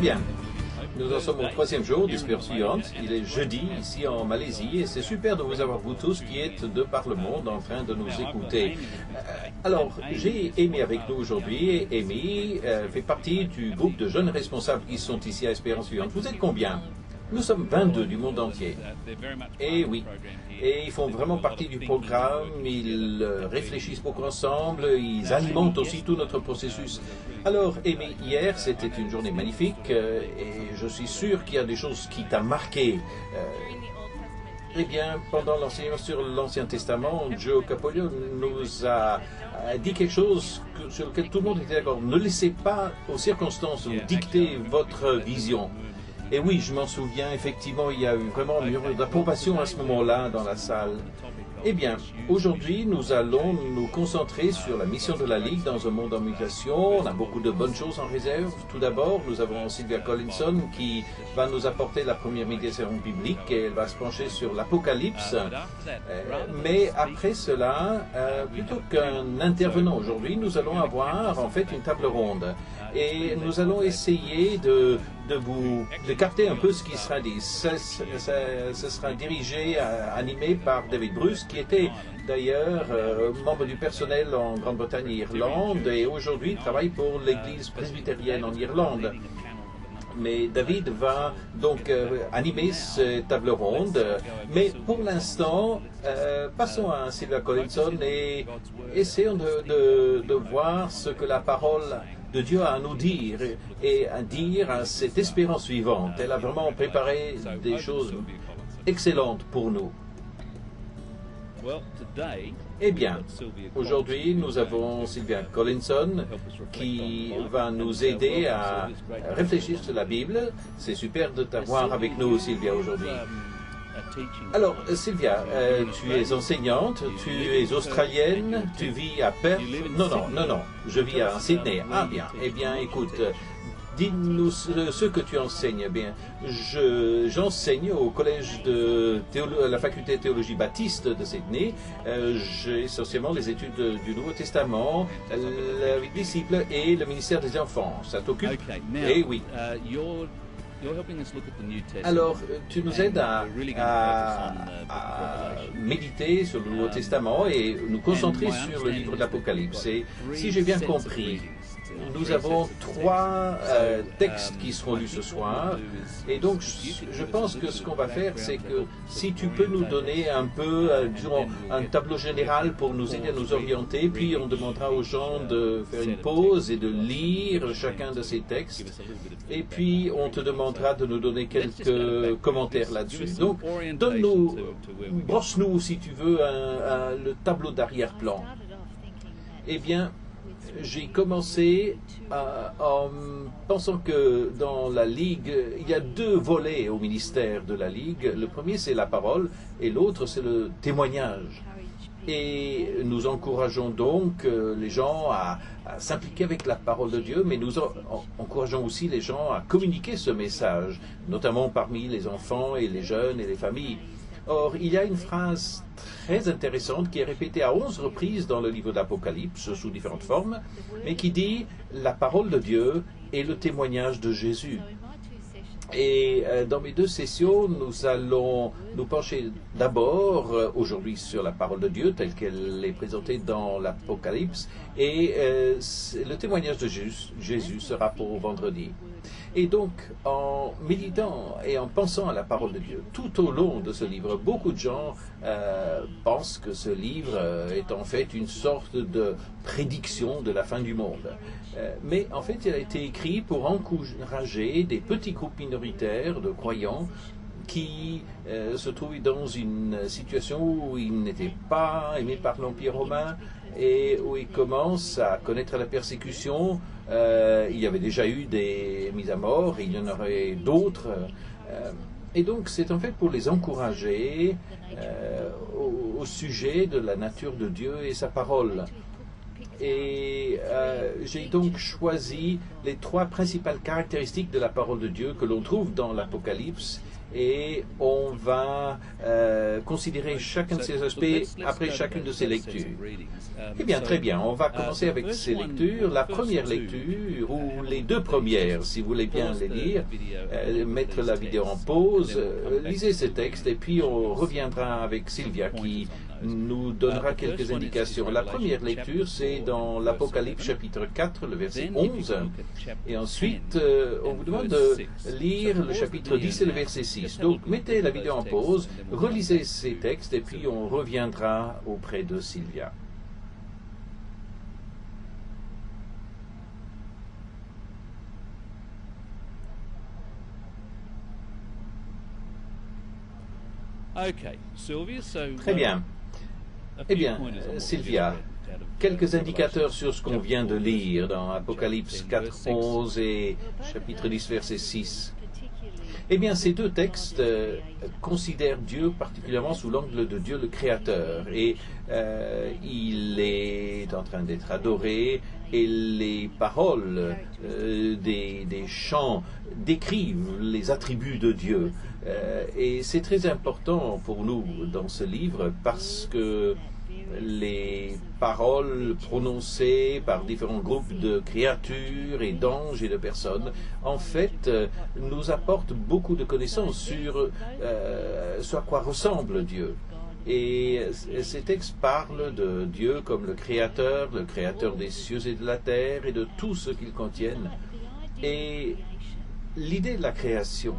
bien. Nous en sommes au troisième jour d'Espérance Vivante. Il est jeudi ici en Malaisie et c'est super de vous avoir vous tous qui êtes de par le monde en train de nous écouter. Alors, j'ai Amy avec nous aujourd'hui et Amy fait partie du groupe de jeunes responsables qui sont ici à Espérance Vivante. Vous êtes combien? Nous sommes 22 du monde entier. Et oui, et ils font vraiment partie du programme, ils réfléchissent beaucoup ensemble, ils alimentent aussi tout notre processus. Alors, Amy, hier, c'était une journée magnifique et je suis sûr qu'il y a des choses qui t'ont marqué. Eh bien, pendant l'enseignement sur l'Ancien Testament, Joe Capolio nous a dit quelque chose sur lequel tout le monde était d'accord. Ne laissez pas aux circonstances vous dicter votre vision. Et oui, je m'en souviens, effectivement, il y a eu vraiment un murmure d'approbation à ce moment-là dans la salle. Eh bien, aujourd'hui, nous allons nous concentrer sur la mission de la Ligue dans un monde en mutation. On a beaucoup de bonnes choses en réserve. Tout d'abord, nous avons Sylvia Collinson qui va nous apporter la première méditation biblique et elle va se pencher sur l'Apocalypse. Mais après cela, plutôt qu'un intervenant aujourd'hui, nous allons avoir en fait une table ronde. Et nous allons essayer de capter un peu ce qui sera dit. Ce sera dirigé, animé par David Bruce, qui était d'ailleurs membre du personnel en Grande-Bretagne et Irlande, et aujourd'hui travaille pour l'Église presbytérienne en Irlande. Mais David va donc animer cette table ronde. Mais pour l'instant, passons à Sylvia Collinson et essayons de voir ce que la parole de Dieu a à nous dire et à dire à cette espérance vivante. Elle a vraiment préparé des choses excellentes pour nous. Eh bien, aujourd'hui, nous avons Sylvia Collinson qui va nous aider à réfléchir sur la Bible. C'est super de t'avoir avec nous, Sylvia, aujourd'hui. Alors, Sylvia, tu es enseignante, tu es australienne, tu vis à Perth. Non, je vis à Sydney. Ah bien, eh bien, écoute, dis-nous ce que tu enseignes. Eh bien, j'enseigne au collège de la faculté de théologie baptiste de Sydney. J'ai essentiellement les études du Nouveau Testament, les disciples et le ministère des enfants. Ça t'occupe? Eh oui. Alors, tu nous aides à méditer sur le Nouveau Testament et nous concentrer sur le livre de l'Apocalypse. Et si j'ai bien compris, nous avons trois textes qui seront lus ce soir. Et donc, je pense que ce qu'on va faire, c'est que si tu peux nous donner un peu, disons, un tableau général pour nous aider à nous orienter, puis on demandera aux gens de faire une pause et de lire chacun de ces textes. Et puis, on te demandera de nous donner quelques commentaires là-dessus. Donc, brosse-nous, si tu veux, le tableau d'arrière-plan. Eh bien, j'ai commencé en pensant que dans la Ligue, il y a deux volets au ministère de la Ligue. Le premier, c'est la parole, et l'autre, c'est le témoignage. Et nous encourageons donc les gens à s'impliquer avec la parole de Dieu, mais nous encourageons aussi les gens à communiquer ce message, notamment parmi les enfants et les jeunes et les familles. Or, il y a une phrase très intéressante qui est répétée à 11 reprises dans le livre d'Apocalypse, sous différentes formes, mais qui dit « La parole de Dieu est le témoignage de Jésus ». Et dans mes deux sessions, nous allons nous pencher d'abord aujourd'hui sur la parole de Dieu telle qu'elle est présentée dans l'Apocalypse, et le témoignage de Jésus sera pour vendredi. Et donc, en méditant et en pensant à la parole de Dieu tout au long de ce livre, beaucoup de gens pensent que ce livre est en fait une sorte de prédiction de la fin du monde. Mais en fait, il a été écrit pour encourager des petits groupes minoritaires de croyants qui se trouvaient dans une situation où ils n'étaient pas aimés par l'Empire romain et où ils commencent à connaître la persécution. Il y avait déjà eu des mises à mort, et il y en aurait d'autres. Et donc, c'est en fait pour les encourager au sujet de la nature de Dieu et sa parole. Et j'ai donc choisi les trois principales caractéristiques de la parole de Dieu que l'on trouve dans l'Apocalypse et on va considérer chacun de ces aspects après chacune de ces lectures. Eh bien, très bien, on va commencer avec ces lectures. La première lecture, ou les deux premières, si vous voulez bien les lire, mettre la vidéo en pause, lisez ces textes, et puis on reviendra avec Sylvia qui nous donnera quelques indications. La première lecture, c'est dans l'Apocalypse chapitre 4, le verset 11, et ensuite, on vous demande de lire le chapitre 10 et le verset 6. Donc, mettez la vidéo en pause, relisez ces textes, et puis on reviendra auprès de Sylvia. Très bien. Eh bien, Sylvia, quelques indicateurs sur ce qu'on vient de lire dans Apocalypse 4, 11 et chapitre 10, verset 6. Eh bien, ces deux textes considèrent Dieu particulièrement sous l'angle de Dieu le Créateur. Et il est en train d'être adoré, et les paroles des chants décrivent les attributs de Dieu. Et c'est très important pour nous dans ce livre parce que les paroles prononcées par différents groupes de créatures et d'anges et de personnes, en fait, nous apportent beaucoup de connaissances sur ce à quoi ressemble Dieu. Et ces textes parlent de Dieu comme le créateur des cieux et de la terre et de tout ce qu'ils contiennent. Et l'idée de la création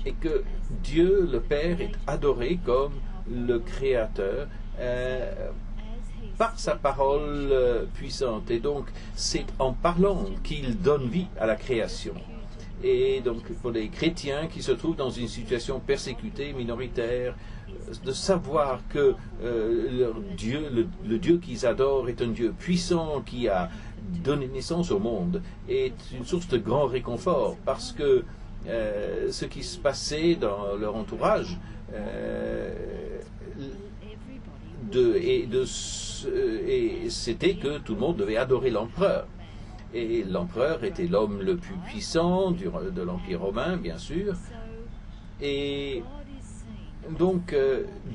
est que Dieu, le Père, est adoré comme le Créateur par sa parole puissante. Et donc, c'est en parlant qu'il donne vie à la création. Et donc, pour les chrétiens qui se trouvent dans une situation persécutée, minoritaire, de savoir que leur Dieu, le Dieu qu'ils adorent est un Dieu puissant qui a donné naissance au monde, est une source de grand réconfort parce que ce qui se passait dans leur entourage c'était que tout le monde devait adorer l'empereur. Et l'empereur était l'homme le plus puissant de l'Empire romain, bien sûr. Et donc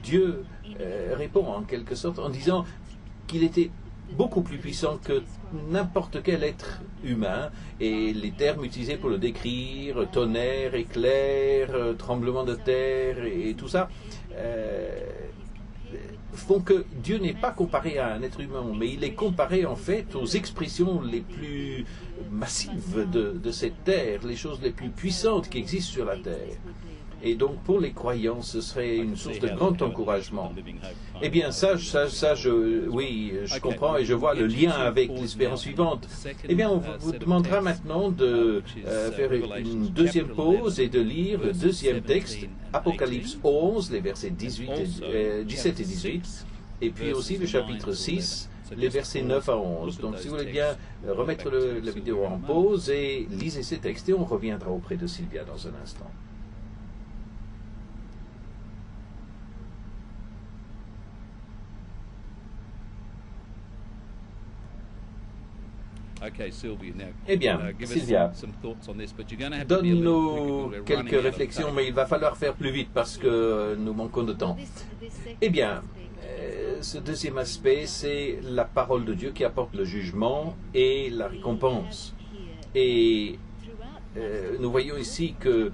Dieu répond en quelque sorte en disant qu'il était beaucoup plus puissant que n'importe quel être humain, et les termes utilisés pour le décrire, tonnerre, éclair, tremblement de terre et tout ça, font que Dieu n'est pas comparé à un être humain, mais il est comparé en fait aux expressions les plus massives de cette terre, les choses les plus puissantes qui existent sur la terre. Et donc, pour les croyants, ce serait une source de grand encouragement. Eh bien, je comprends et je vois le lien avec l'espérance vivante. Eh bien, on vous demandera maintenant de faire une deuxième pause et de lire le deuxième texte, Apocalypse 11, les versets 17 et 18, et puis aussi le chapitre 6, les versets 9 à 11. Donc, si vous voulez bien remettre la vidéo en pause et lisez ces textes, et on reviendra auprès de Sylvia dans un instant. Eh bien, Sylvia, donne-nous quelques réflexions, mais il va falloir faire plus vite parce que nous manquons de temps. Eh bien, ce deuxième aspect, c'est la parole de Dieu qui apporte le jugement et la récompense. Et nous voyons ici que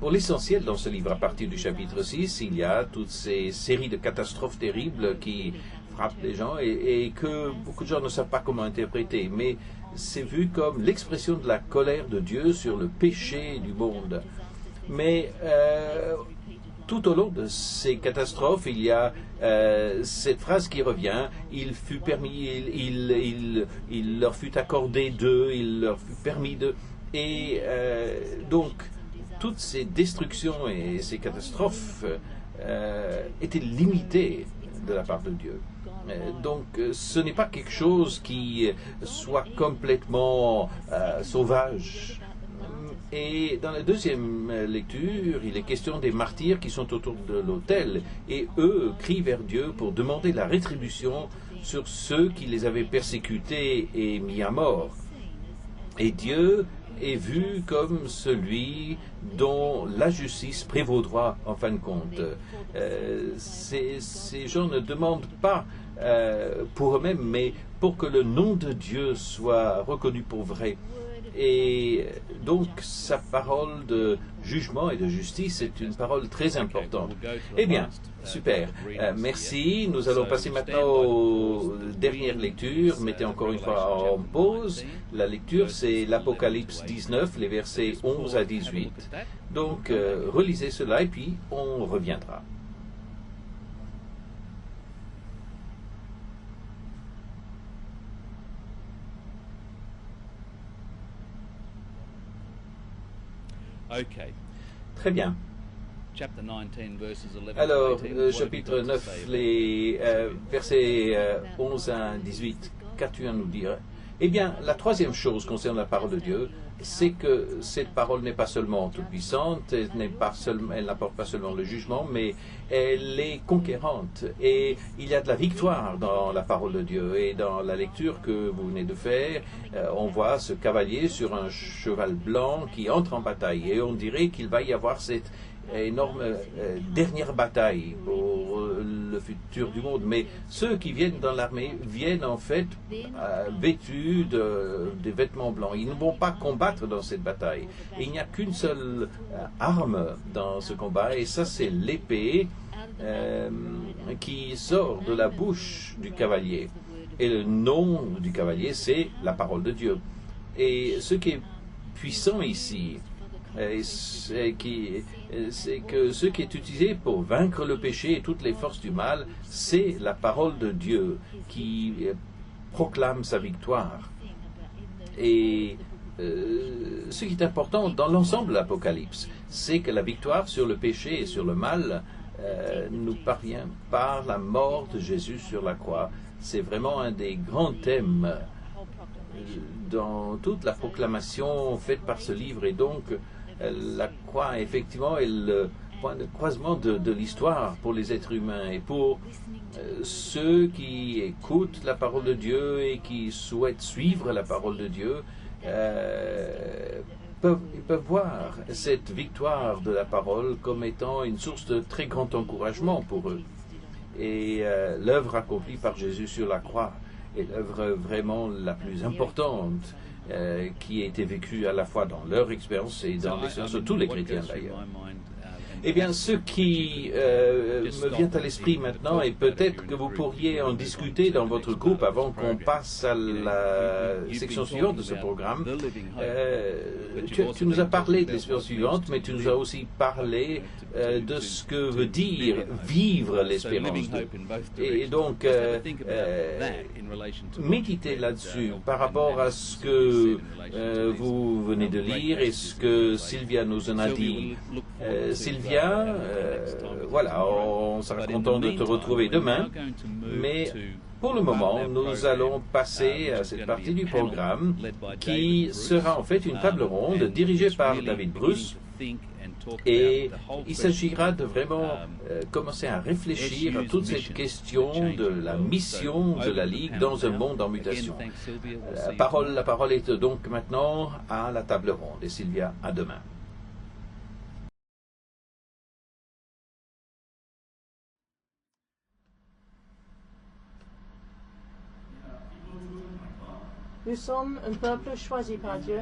pour l'essentiel dans ce livre, à partir du chapitre 6, il y a toutes ces séries de catastrophes terribles qui frappent les gens et que beaucoup de gens ne savent pas comment interpréter. Mais c'est vu comme l'expression de la colère de Dieu sur le péché du monde. Mais tout au long de ces catastrophes, il y a cette phrase qui revient: il fut permis, il leur fut accordé d'eux, il leur fut permis de... Et donc, toutes ces destructions et ces catastrophes étaient limitées de la part de Dieu. Donc, ce n'est pas quelque chose qui soit complètement sauvage. Et dans la deuxième lecture, il est question des martyrs qui sont autour de l'autel, et eux crient vers Dieu pour demander la rétribution sur ceux qui les avaient persécutés et mis à mort. Et Dieu est vu comme celui dont la justice prévaudra en fin de compte. Ces gens ne demandent pas pour eux-mêmes, mais pour que le nom de Dieu soit reconnu pour vrai. Et donc, sa parole de jugement et de justice est une parole très importante. Eh bien, super. Merci. Nous allons passer maintenant aux dernières lectures. Mettez encore une fois en pause. La lecture, c'est l'Apocalypse 19, les versets 11 à 18. Donc, relisez cela et puis on reviendra. Très bien. Alors, chapitre 9, les versets 11 à 18, qu'as-tu à nous dire? Eh bien, la troisième chose concernant la parole de Dieu, c'est que cette parole n'est pas seulement toute-puissante, elle n'apporte pas seulement le jugement, mais elle est conquérante. Et il y a de la victoire dans la parole de Dieu. Et dans la lecture que vous venez de faire, on voit ce cavalier sur un cheval blanc qui entre en bataille. Et on dirait qu'il va y avoir cette énorme dernière bataille pour le futur du monde. Mais ceux qui viennent dans l'armée viennent en fait vêtus des vêtements blancs. Ils ne vont pas combattre dans cette bataille. Et il n'y a qu'une seule arme dans ce combat, et ça c'est l'épée qui sort de la bouche du cavalier. Et le nom du cavalier, c'est la parole de Dieu. Et ce qui est puissant ici, c'est que ce qui est utilisé pour vaincre le péché et toutes les forces du mal, c'est la parole de Dieu qui proclame sa victoire. Et ce qui est important dans l'ensemble de l'Apocalypse, c'est que la victoire sur le péché et sur le mal nous parvient par la mort de Jésus sur la croix. C'est vraiment un des grands thèmes dans toute la proclamation faite par ce livre. Et donc, la croix, effectivement, est le point de croisement de l'histoire pour les êtres humains et pour ceux qui écoutent la parole de Dieu et qui souhaitent suivre la parole de Dieu. Ils peuvent voir cette victoire de la parole comme étant une source de très grand encouragement pour eux. Et l'œuvre accomplie par Jésus sur la croix est l'œuvre vraiment la plus importante qui a été vécue à la fois dans leur expérience et dans l'expérience de tous les chrétiens d'ailleurs. Eh bien, ce qui me vient à l'esprit maintenant, et peut-être que vous pourriez en discuter dans votre groupe avant qu'on passe à la section suivante de ce programme. Tu nous as parlé de l'espérance suivante, mais tu nous as aussi parlé de ce que veut dire vivre l'espérance. Et donc, méditez là-dessus par rapport à ce que vous venez de lire et ce que Sylvia nous en a dit. Sylvia, voilà, on sera content de te retrouver demain, mais pour le moment, nous allons passer à cette partie du programme qui sera en fait une table ronde dirigée par David Bruce. Et il s'agira de vraiment commencer à réfléchir à toute cette question de la mission de la Ligue dans un monde en mutation. La parole est donc maintenant à la table ronde. Et Sylvia, à demain. Nous sommes un peuple choisi par Dieu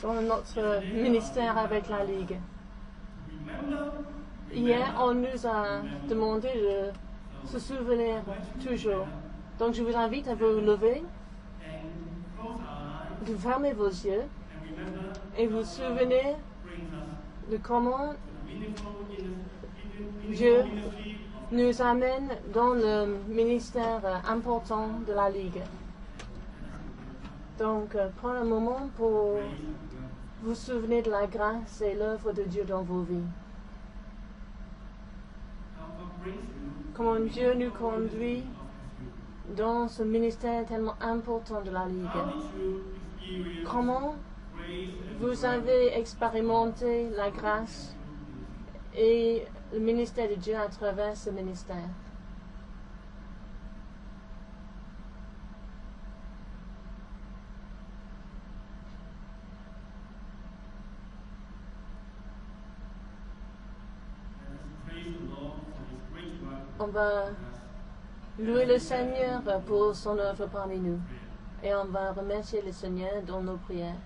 dans notre ministère avec la Ligue. Hier, on nous a demandé de se souvenir toujours. Donc, je vous invite à vous lever, de fermer vos yeux et vous souvenir de comment Dieu nous amène dans le ministère important de la Ligue. Donc, prenez un moment pour vous souvenir de la grâce et l'œuvre de Dieu dans vos vies. Comment Dieu nous conduit dans ce ministère tellement important de la Ligue. Comment vous avez expérimenté la grâce et le ministère de Dieu à travers ce ministère. On va louer le Seigneur pour son œuvre parmi nous. Et on va remercier le Seigneur dans nos prières.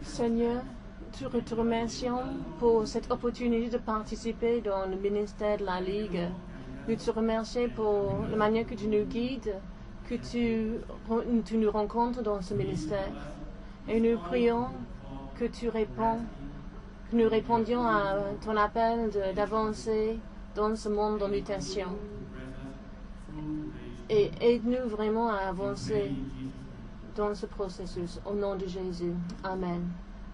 Seigneur, nous te remercions pour cette opportunité de participer dans le ministère de la Ligue. Nous te remercions pour la manière que tu nous guides, que tu nous rencontres dans ce ministère. Et nous prions que que nous répondions à ton appel d'avancer dans ce monde en mutation. Et aide-nous vraiment à avancer dans ce processus. Au nom de Jésus. Amen.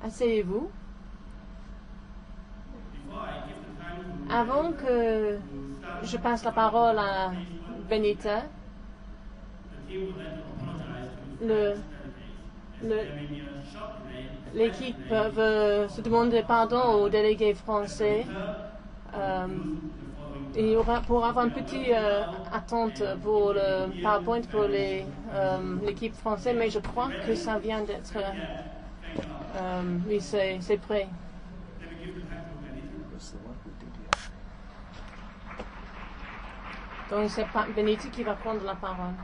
Asseyez-vous. Avant que je passe la parole à Benita, l'équipe veut se demander pardon aux délégués français. Il y aura pour avoir une petite attente pour le PowerPoint pour l'équipe française, mais je crois que ça vient d'être... oui, c'est prêt. Donc c'est Benita qui va prendre la parole.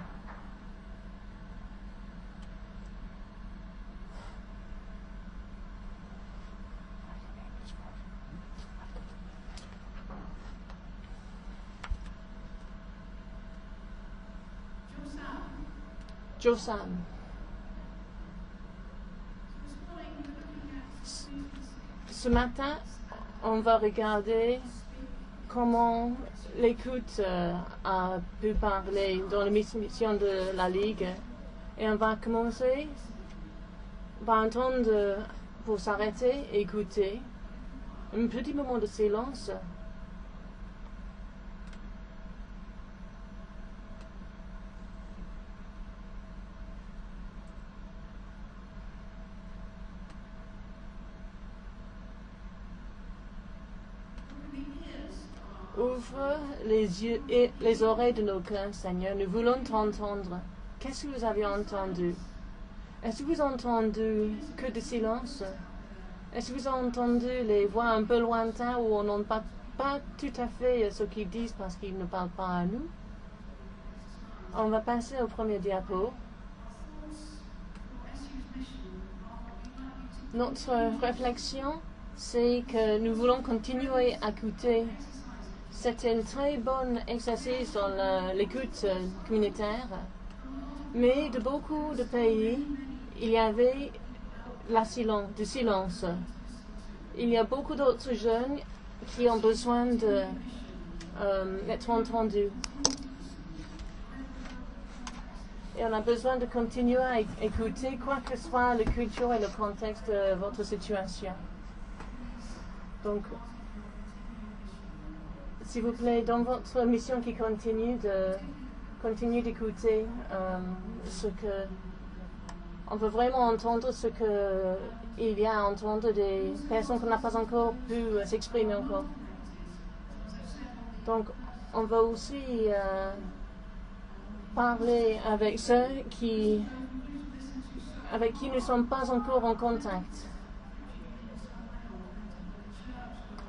Josan. Ce matin, on va regarder comment l'écoute a pu parler dans la mission de la Ligue. Et on va commencer par entendre, pour s'arrêter, écouter, un petit moment de silence. Ouvre les yeux et les oreilles de nos cœurs, Seigneur. Nous voulons t'entendre. Qu'est-ce que vous avez entendu? Est-ce que vous avez entendu que de silence? Est-ce que vous avez entendu les voix un peu lointaines où on n'entend pas tout à fait ce qu'ils disent parce qu'ils ne parlent pas à nous? On va passer au premier diapo. Notre réflexion, c'est que nous voulons continuer à écouter. C'était un très bon exercice dans l'écoute communautaire, mais de beaucoup de pays, il y avait du silence. Il y a beaucoup d'autres jeunes qui ont besoin d'être entendus. Et on a besoin de continuer à écouter, quoi que soit la culture et le contexte de votre situation. Donc, s'il vous plaît, dans votre mission qui continue d'écouter ce que... On veut vraiment entendre ce qu'il y a à entendre des personnes qu'on n'a pas encore pu s'exprimer encore. Donc, on va aussi parler avec ceux avec qui nous ne sommes pas encore en contact.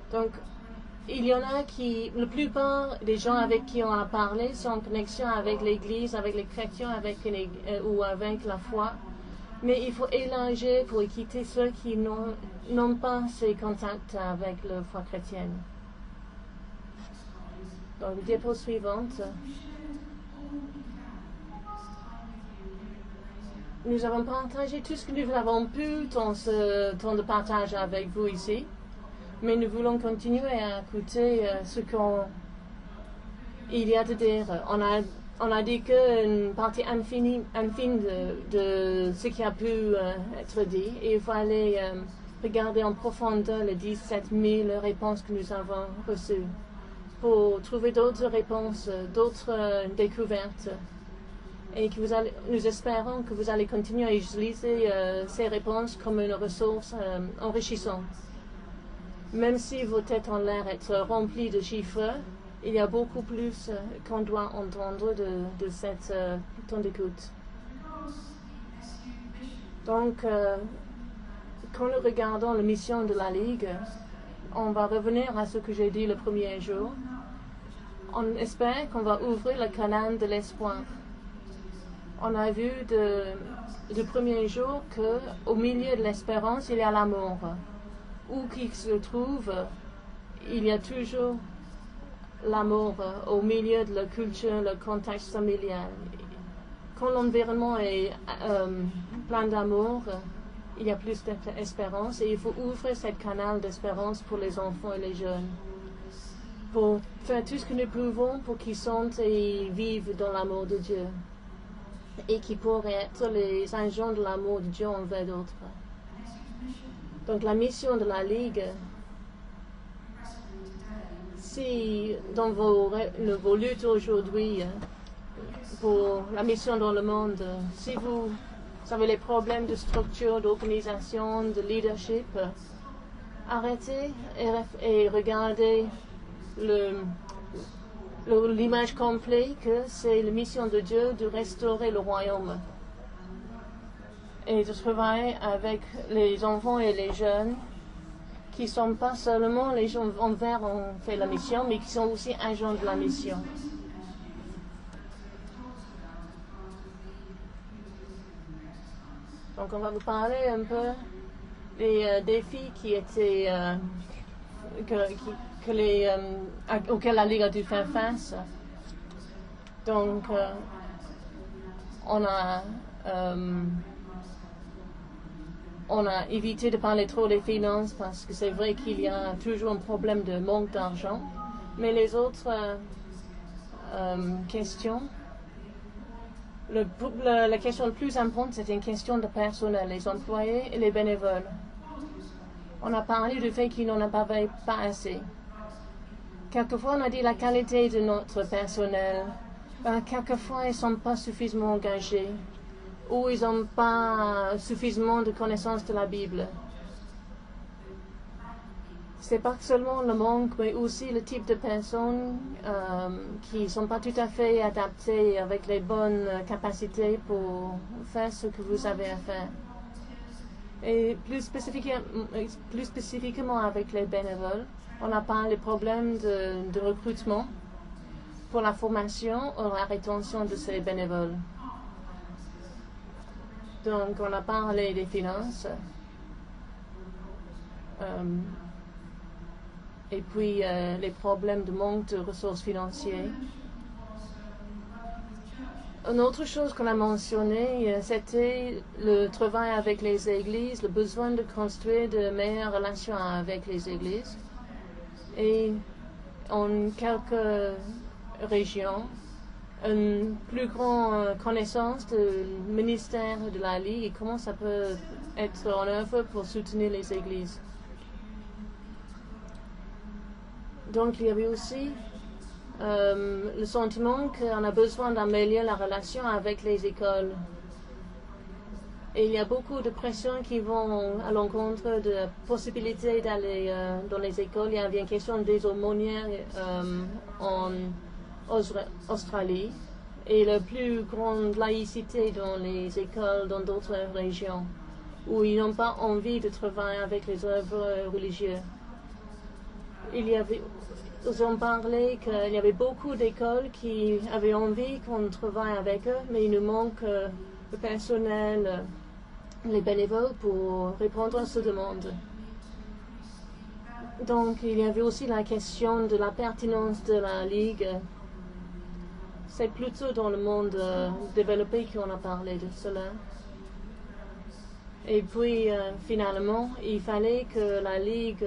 Donc, il y en a la plupart des gens avec qui on a parlé sont en connexion avec l'Église, avec les chrétiens, ou avec la foi. Mais il faut élargir pour écouter ceux qui n'ont pas ces contacts avec la foi chrétienne. Donc, diapo suivante. Nous avons partagé tout ce que nous avons pu dans ce temps de partage avec vous ici. Mais nous voulons continuer à écouter ce qu'il y a à dire. On a dit qu'une partie infime de ce qui a pu être dit. Et il faut aller regarder en profondeur les 17 000 réponses que nous avons reçues pour trouver d'autres réponses, d'autres découvertes et que nous espérons que vous allez continuer à utiliser ces réponses comme une ressource enrichissante. Même si vos têtes ont l'air d'être remplies de chiffres, il y a beaucoup plus qu'on doit entendre de cette temps d'écoute. Donc, quand nous regardons la mission de la Ligue, on va revenir à ce que j'ai dit le premier jour. On espère qu'on va ouvrir le canal de l'espoir. On a vu du premier jour qu'au milieu de l'espérance, il y a l'amour. Où qu'il se trouve, il y a toujours l'amour au milieu de la culture, le contexte familial. Quand l'environnement est plein d'amour, il y a plus d'espérance et il faut ouvrir ce canal d'espérance pour les enfants et les jeunes. Pour faire tout ce que nous pouvons pour qu'ils sentent et vivent dans l'amour de Dieu. Et qui pourraient être les agents de l'amour de Dieu envers d'autres. Donc la mission de la Ligue, si dans vos luttes aujourd'hui pour la mission dans le monde, si vous avez les problèmes de structure, d'organisation, de leadership, arrêtez et regardez l'image complète que c'est la mission de Dieu de restaurer le royaume et de travailler avec les enfants et les jeunes qui ne sont pas seulement les gens envers on fait la mission, mais qui sont aussi agents de la mission. Donc on va vous parler un peu des défis qui étaient auxquels la Ligue a dû faire face. Donc on a évité de parler trop des finances parce que c'est vrai qu'il y a toujours un problème de manque d'argent. Mais les autres questions, la question la plus importante, c'est une question de personnel, les employés et les bénévoles. On a parlé du fait qu'il n'en avait pas assez. Quelquefois, on a dit la qualité de notre personnel. Quelquefois, ils ne sont pas suffisamment engagés ou ils n'ont pas suffisamment de connaissances de la Bible. Ce n'est pas seulement le manque, mais aussi le type de personnes qui ne sont pas tout à fait adaptées avec les bonnes capacités pour faire ce que vous avez à faire. Et plus spécifiquement avec les bénévoles, on a parlé des problèmes de recrutement pour la formation ou la rétention de ces bénévoles. Donc, on a parlé des finances. Et puis, les problèmes de manque de ressources financières. Une autre chose qu'on a mentionnée, c'était le travail avec les églises, le besoin de construire de meilleures relations avec les églises. Et en quelques régions, une plus grande connaissance du ministère de la Ligue et comment ça peut être en œuvre pour soutenir les églises. Donc, il y avait aussi le sentiment qu'on a besoin d'améliorer la relation avec les écoles. Et il y a beaucoup de pressions qui vont à l'encontre de la possibilité d'aller dans les écoles. Il y avait une question des aumônières en Australie et la plus grande laïcité dans les écoles dans d'autres régions où ils n'ont pas envie de travailler avec les œuvres religieuses. Ils ont parlé qu'il y avait beaucoup d'écoles qui avaient envie qu'on travaille avec eux, mais il nous manque le personnel, les bénévoles pour répondre à ces demandes. Donc, il y avait aussi la question de la pertinence de la Ligue. C'est plutôt dans le monde développé qu'on a parlé de cela. Et puis, finalement, il fallait que la Ligue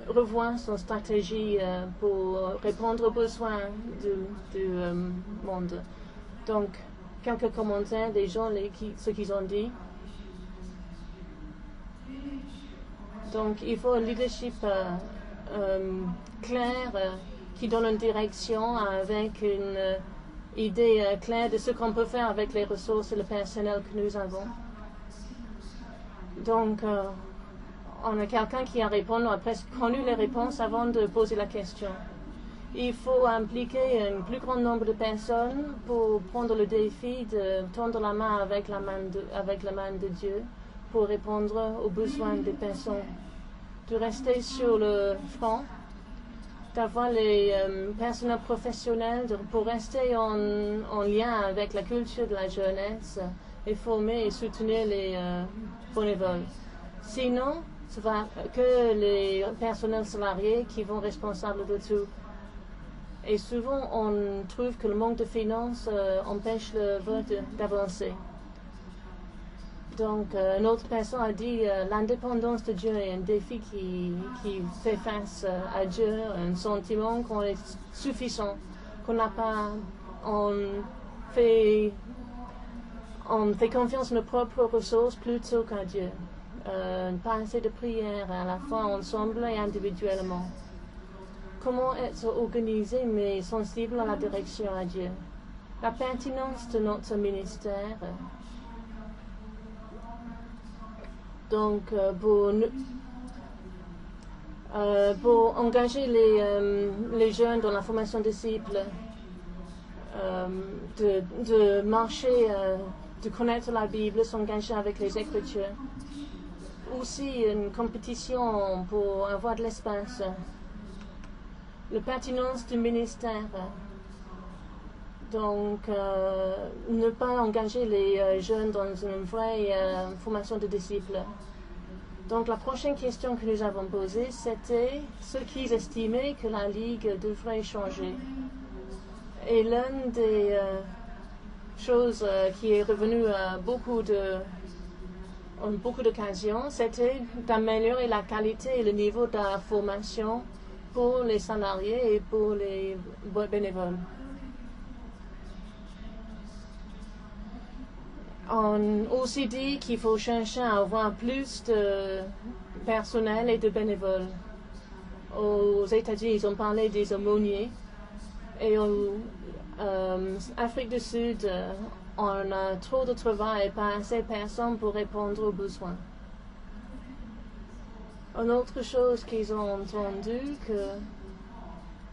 revoie son stratégie pour répondre aux besoins du monde. Donc, quelques commentaires des gens, ce qu'ils ont dit. Donc, il faut un leadership clair qui donne une direction avec idée claire de ce qu'on peut faire avec les ressources et le personnel que nous avons. Donc, on a quelqu'un qui a répondu, a presque connu les réponses avant de poser la question. Il faut impliquer un plus grand nombre de personnes pour prendre le défi de tendre la main avec la main de Dieu pour répondre aux besoins des personnes, de rester sur le front, d'avoir les personnels professionnels pour rester en lien avec la culture de la jeunesse et former et soutenir les bénévoles. Sinon, ce va que les personnels salariés qui vont responsables de tout. Et souvent, on trouve que le manque de finances empêche le vote d'avancer. Donc, une autre personne a dit l'indépendance de Dieu est un défi qui fait face à Dieu, un sentiment qu'on est suffisant, qu'on n'a pas, on fait confiance en nos propres ressources plutôt qu'à Dieu. Pas assez de prières à la fois ensemble et individuellement. Comment être organisé mais sensible à la direction à Dieu. La pertinence de notre ministère. Donc, pour engager les jeunes dans la formation disciples, de marcher, de connaître la Bible, s'engager avec les Écritures. Aussi une compétition pour avoir de l'espace. La pertinence du ministère. Donc, ne pas engager les jeunes dans une vraie formation de disciples. Donc, la prochaine question que nous avons posée, c'était ce qu'ils estimaient que la Ligue devrait changer. Et l'une des choses qui est revenue à beaucoup d'occasions, c'était d'améliorer la qualité et le niveau de la formation pour les salariés et pour les bénévoles. On a aussi dit qu'il faut chercher à avoir plus de personnel et de bénévoles. Aux États-Unis, ils ont parlé des aumôniers. Et en Afrique du Sud, on a trop de travail et pas assez de personnes pour répondre aux besoins. Une autre chose qu'ils ont entendu,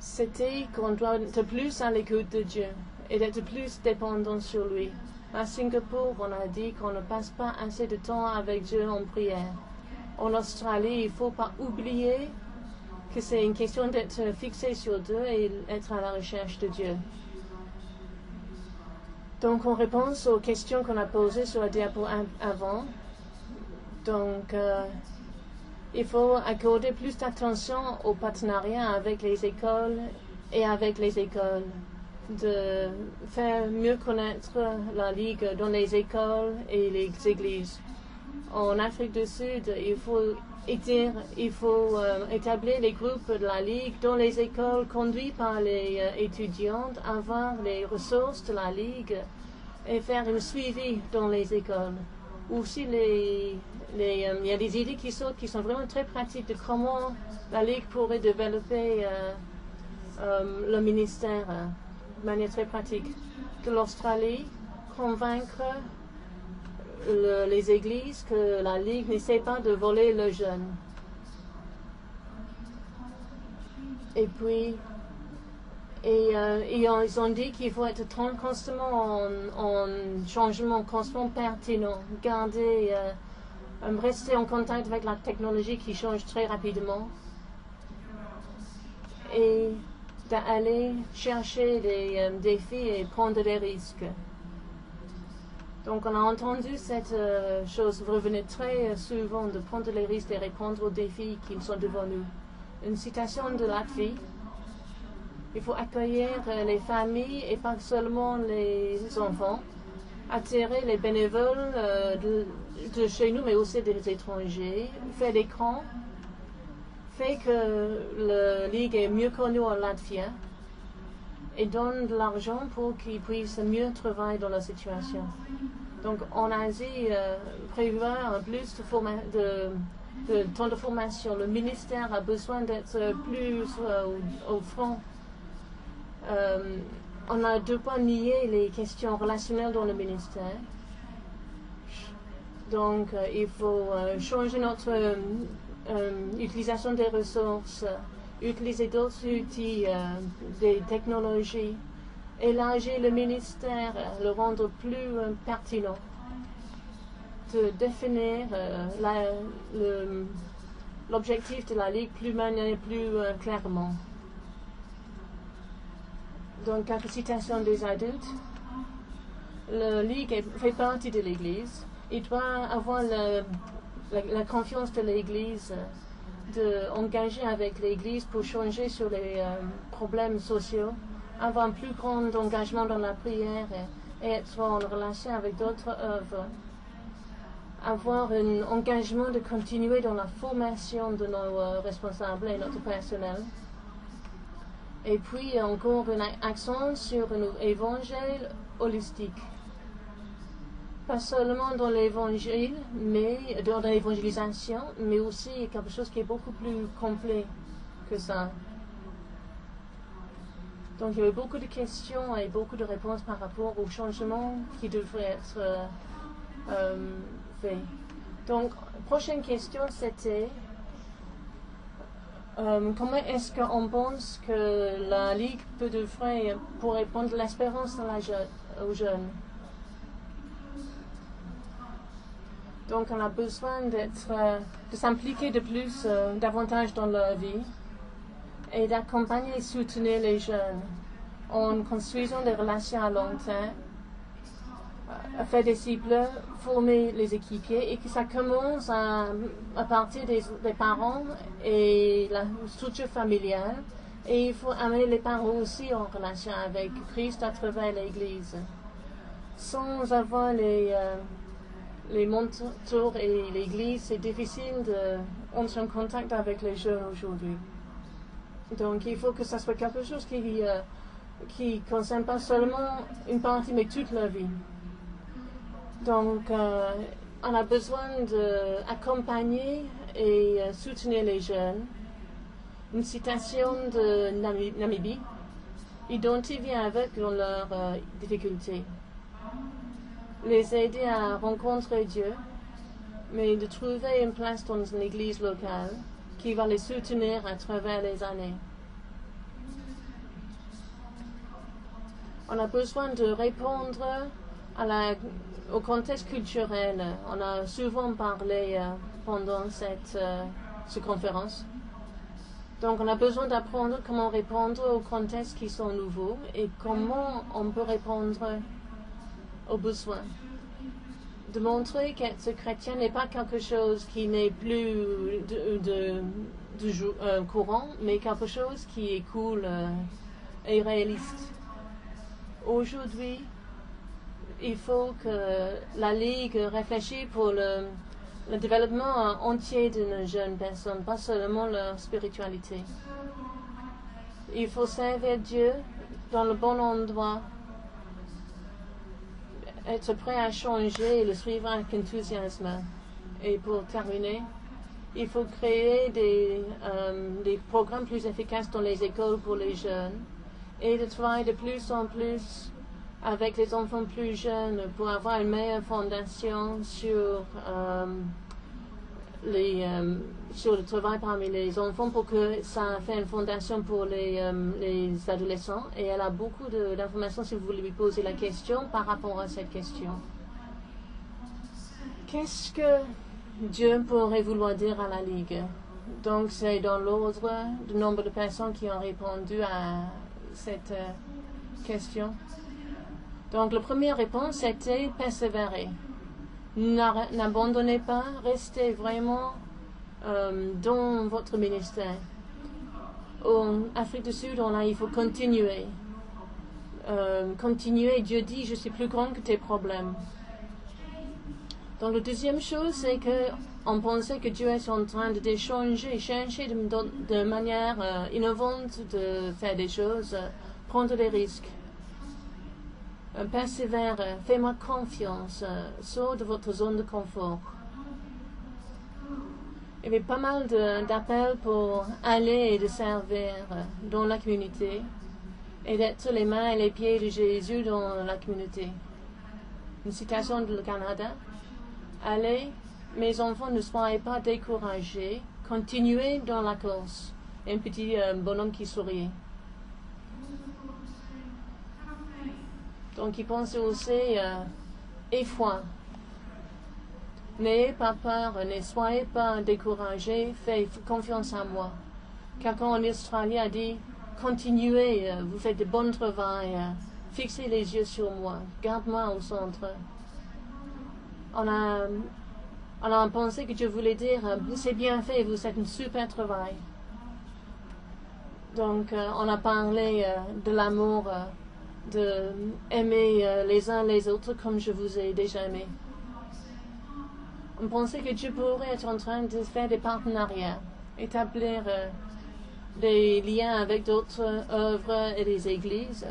c'était qu'on doit être plus à l'écoute de Dieu et d'être plus dépendant sur lui. À Singapour, on a dit qu'on ne passe pas assez de temps avec Dieu en prière. En Australie, il ne faut pas oublier que c'est une question d'être fixé sur Dieu et être à la recherche de Dieu. Donc, on répond aux questions qu'on a posées sur la diapo avant. Donc, il faut accorder plus d'attention au partenariat avec les écoles et avec les écoles, de faire mieux connaître la Ligue dans les écoles et les églises. En Afrique du Sud, il faut établir les groupes de la Ligue dans les écoles conduits par les étudiants, avoir les ressources de la Ligue et faire un suivi dans les écoles. Aussi, il y a des idées qui sortent qui sont vraiment très pratiques de comment la Ligue pourrait développer le ministère de manière très pratique. De l'Australie, convaincre les églises que la Ligue n'essaie pas de voler le jeune. Et puis, ils ont dit qu'il faut être constamment en changement, constamment pertinent, rester en contact avec la technologie qui change très rapidement et d'aller chercher des défis et prendre des risques. Donc, on a entendu cette chose revenir très souvent de prendre les risques et répondre aux défis qui sont devant nous. Une citation de Latvie. Il faut accueillir les familles et pas seulement les enfants, attirer les bénévoles de chez nous, mais aussi des étrangers, faire des camps, fait que la Ligue est mieux connue en latvien et donne de l'argent pour qu'ils puissent mieux travailler dans la situation. Donc en Asie, prévoir plus de temps de formation. Le ministère a besoin d'être plus au front on ne doit pas nier les questions relationnelles dans le ministère. Donc, il faut changer notre utilisation des ressources, utiliser d'autres outils, des technologies, élargir le ministère, le rendre plus pertinent, de définir l'objectif de la Ligue plus clairement. Donc, quelques citations des adultes. La Ligue fait partie de l'Église. Il doit avoir la confiance de l'Église, d'engager avec l'Église pour changer sur les problèmes sociaux, avoir un plus grand engagement dans la prière et être en relation avec d'autres œuvres, avoir un engagement de continuer dans la formation de nos responsables et notre personnel. Et puis encore un accent sur un évangile holistique. Pas seulement dans l'évangile, mais dans l'évangélisation, mais aussi quelque chose qui est beaucoup plus complet que ça. Donc il y a eu beaucoup de questions et beaucoup de réponses par rapport aux changements qui devraient être faits. Donc, prochaine question, c'était comment est-ce qu'on pense que la Ligue pourrait prendre l'espérance aux jeunes? Donc, on a besoin de s'impliquer davantage dans leur vie et d'accompagner et soutenir les jeunes en construisant des relations à long terme, faire des disciples, former les équipiers et que ça commence à partir des parents et la structure familiale. Et il faut amener les parents aussi en relation avec Christ à travers l'Église. Sans avoir les mentors et l'Église, c'est difficile d'entrer en contact avec les jeunes aujourd'hui. Donc il faut que ça soit quelque chose qui concerne pas seulement une partie, mais toute la vie. Donc on a besoin d'accompagner et soutenir les jeunes. Une citation de Namibie, identifier avec leurs difficultés. Les aider à rencontrer Dieu, mais de trouver une place dans une église locale qui va les soutenir à travers les années. On a besoin de répondre au contexte culturel. On a souvent parlé pendant cette conférence. Donc on a besoin d'apprendre comment répondre aux contextes qui sont nouveaux et comment on peut répondre aux besoins. De montrer qu'être chrétien n'est pas quelque chose qui n'est plus courant, mais quelque chose qui est cool et réaliste. Aujourd'hui, il faut que la Ligue réfléchisse pour le développement entier d'une jeune personne, pas seulement leur spiritualité. Il faut servir Dieu dans le bon endroit, être prêt à changer et le suivre avec enthousiasme. Et pour terminer, il faut créer des programmes plus efficaces dans les écoles pour les jeunes et de travailler de plus en plus avec les enfants plus jeunes pour avoir une meilleure fondation sur le travail parmi les enfants pour que ça fait une fondation pour les adolescents. Et elle a beaucoup d'informations si vous voulez lui poser la question par rapport à cette question. Qu'est-ce que Dieu pourrait vouloir dire à la Ligue? Donc c'est dans l'ordre du nombre de personnes qui ont répondu à cette question. Donc la première réponse était persévérer. N'abandonnez pas, restez vraiment dans votre ministère. En Afrique du Sud, il faut continuer. Dieu dit, je suis plus grand que tes problèmes. Donc la deuxième chose, c'est qu'on pensait que Dieu est en train de changer, chercher de manière innovante de faire des choses, prendre des risques. Persévère, fais-moi confiance, sors de votre zone de confort. Il y avait pas mal d'appels pour aller et de servir dans la communauté. et d'être les mains et les pieds de Jésus dans la communauté. Une citation du Canada. Allez, mes enfants, ne soyez pas découragés, continuez dans la course. Un petit bonhomme qui souriait. Donc il pensait aussi et foi. N'ayez pas peur, ne soyez pas découragés, faites confiance en moi. Quelqu'un en Australie a dit, continuez, vous faites de bon travail, fixez les yeux sur moi, garde-moi au centre. On a pensé que je voulais dire, c'est bien fait, vous faites un super travail. Donc on a parlé de l'amour, de aimer les uns les autres comme je vous ai déjà aimé. On pensait que Dieu pourrait être en train de faire des partenariats, établir des liens avec d'autres œuvres et des églises.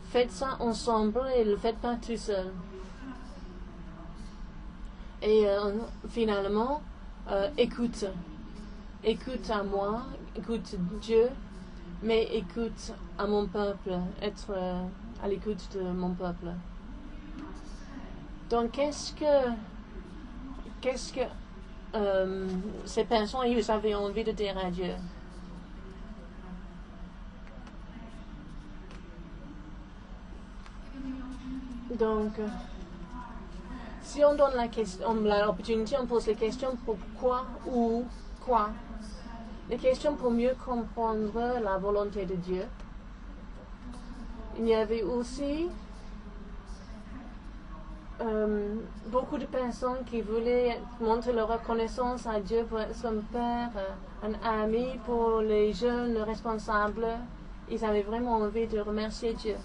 Faites ça ensemble et ne le faites pas tout seul. Et finalement, écoute. Écoute à moi, écoute Dieu, mais écoute à mon peuple, être à l'écoute de mon peuple. Donc, qu'est-ce que ces personnes ils avaient envie de dire à Dieu? Donc, si on donne l'opportunité, on pose les questions pourquoi ou quoi. Les questions pour mieux comprendre la volonté de Dieu. Il y avait aussi beaucoup de personnes qui voulaient montrer leur reconnaissance à Dieu pour être son père, un ami pour les jeunes responsables. Ils avaient vraiment envie de remercier Dieu.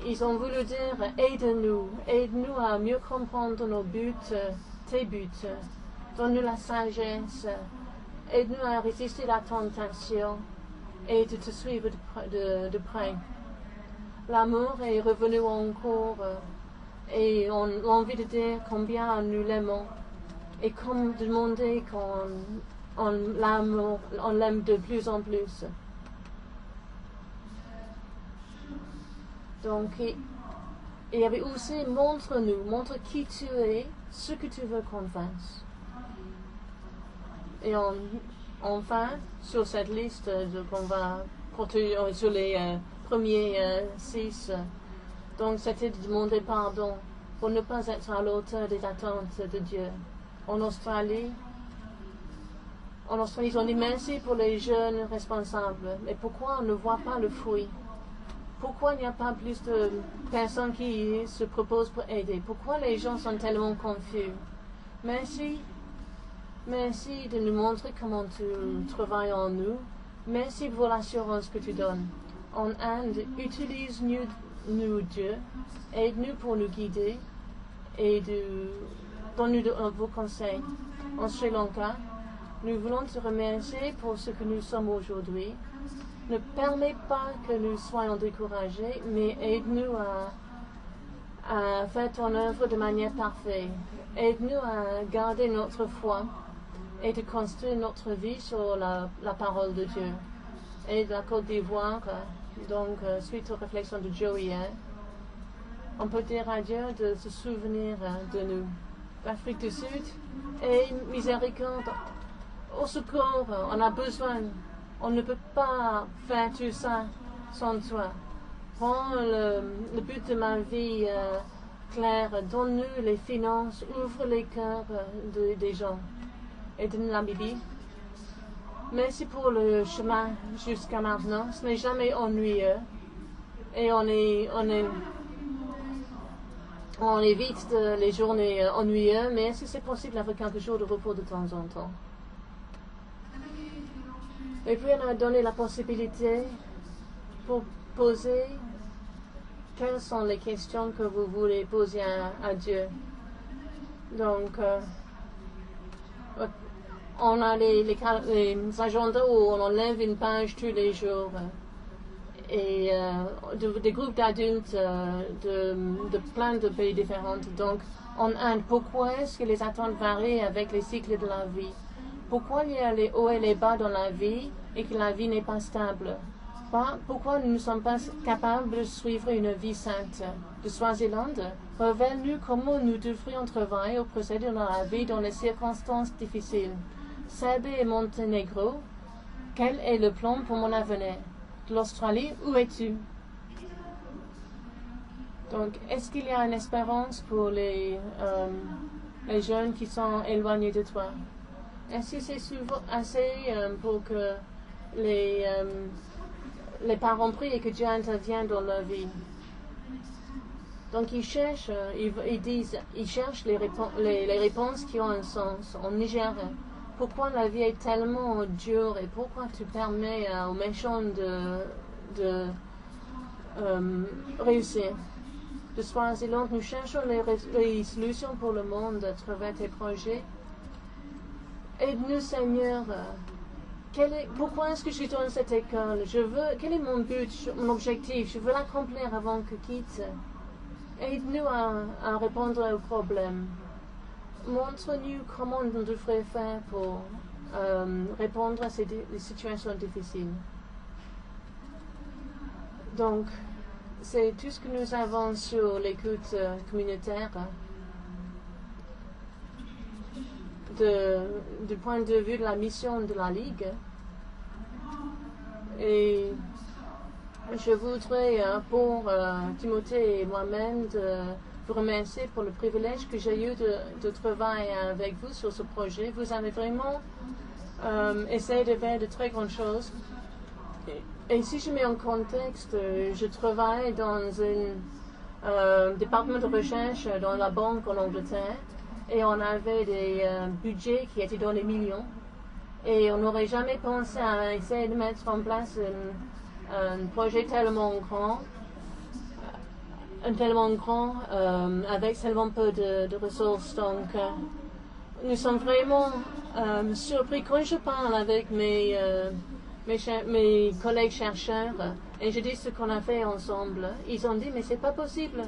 Ils ont voulu dire, aide-nous à mieux comprendre nos buts, tes buts. Donne-nous la sagesse, aide-nous à résister à la tentation et de te suivre de près. L'amour est revenu encore et on a envie de dire combien nous l'aimons et comme demander qu'on l'aime de plus en plus. Donc, il y avait aussi montre qui tu es, ce que tu veux qu'on fasse. Et enfin, sur cette liste qu'on va porter sur les premiers 6, donc c'était de demander pardon pour ne pas être à l'auteur des attentes de Dieu. En Australie, ils ont dit merci pour les jeunes responsables. Mais pourquoi on ne voit pas le fruit? Pourquoi il n'y a pas plus de personnes qui se proposent pour aider? Pourquoi les gens sont tellement confus? Merci de nous montrer comment tu travailles en nous. Merci pour l'assurance que tu donnes. En Inde, utilise-nous Dieu, aide-nous pour nous guider et donne-nous de vos conseils. En Sri Lanka, nous voulons te remercier pour ce que nous sommes aujourd'hui. Ne permets pas que nous soyons découragés, mais aide-nous à faire ton œuvre de manière parfaite. Aide-nous à garder notre foi et de construire notre vie sur la parole de Dieu. Et de la Côte d'Ivoire, donc suite aux réflexions de Joe hier, on peut dire à Dieu de se souvenir de nous. L'Afrique du Sud est miséricorde. Au secours, on a besoin. On ne peut pas faire tout ça sans toi. Rends le but de ma vie clair. Donne-nous les finances. Ouvre les cœurs des gens. Et donne la Bible. Merci pour le chemin jusqu'à maintenant. Ce n'est jamais ennuyeux. Et on évite les journées ennuyeuses. Mais est-ce que c'est possible avec quelques jours de repos de temps en temps? Et puis on a donné la possibilité pour poser quelles sont les questions que vous voulez poser à Dieu. Donc, on a les agendas où on enlève une page tous les jours. Et des groupes d'adultes de plein de pays différents. Donc, en Inde, pourquoi est-ce que les attentes varient avec les cycles de la vie? Pourquoi il y a les hauts et les bas dans la vie et que la vie n'est pas stable? pourquoi nous ne sommes pas capables de suivre une vie sainte de Swaziland? Révèle-nous comment nous devrions travailler ou procéder dans la vie dans les circonstances difficiles. Serbie et Monténégro, quel est le plan pour mon avenir? De l'Australie, où es-tu? Donc, est-ce qu'il y a une espérance pour les jeunes qui sont éloignés de toi? Est-ce que c'est souvent assez pour que les parents prient et que Dieu intervienne dans leur vie? Donc, ils cherchent les réponses qui ont un sens. En Niger, pourquoi la vie est tellement dure et pourquoi tu permets aux méchants de réussir? De Swaziland, nous cherchons les solutions pour le monde à travers tes projets. Aide-nous, Seigneur. Pourquoi est-ce que je suis dans cette école? Quel est mon but, mon objectif? Je veux l'accomplir avant que quitte. Aide-nous à répondre aux problèmes. Montre-nous comment on devrait faire pour répondre à ces situations difficiles. Donc, c'est tout ce que nous avons sur l'écoute communautaire. Du point de vue de la mission de la Ligue. Et je voudrais, pour Timothée et moi-même, vous remercier pour le privilège que j'ai eu de travailler avec vous sur ce projet. Vous avez vraiment essayé de faire de très grandes choses. Et si je mets en contexte, je travaille dans un département de recherche dans la banque en Angleterre et on avait des budgets qui étaient dans les millions et on n'aurait jamais pensé à essayer de mettre en place un projet tellement grand avec seulement peu de ressources. Donc, nous sommes vraiment surpris quand je parle avec mes collègues chercheurs et je dis ce qu'on a fait ensemble. Ils ont dit, mais c'est pas possible.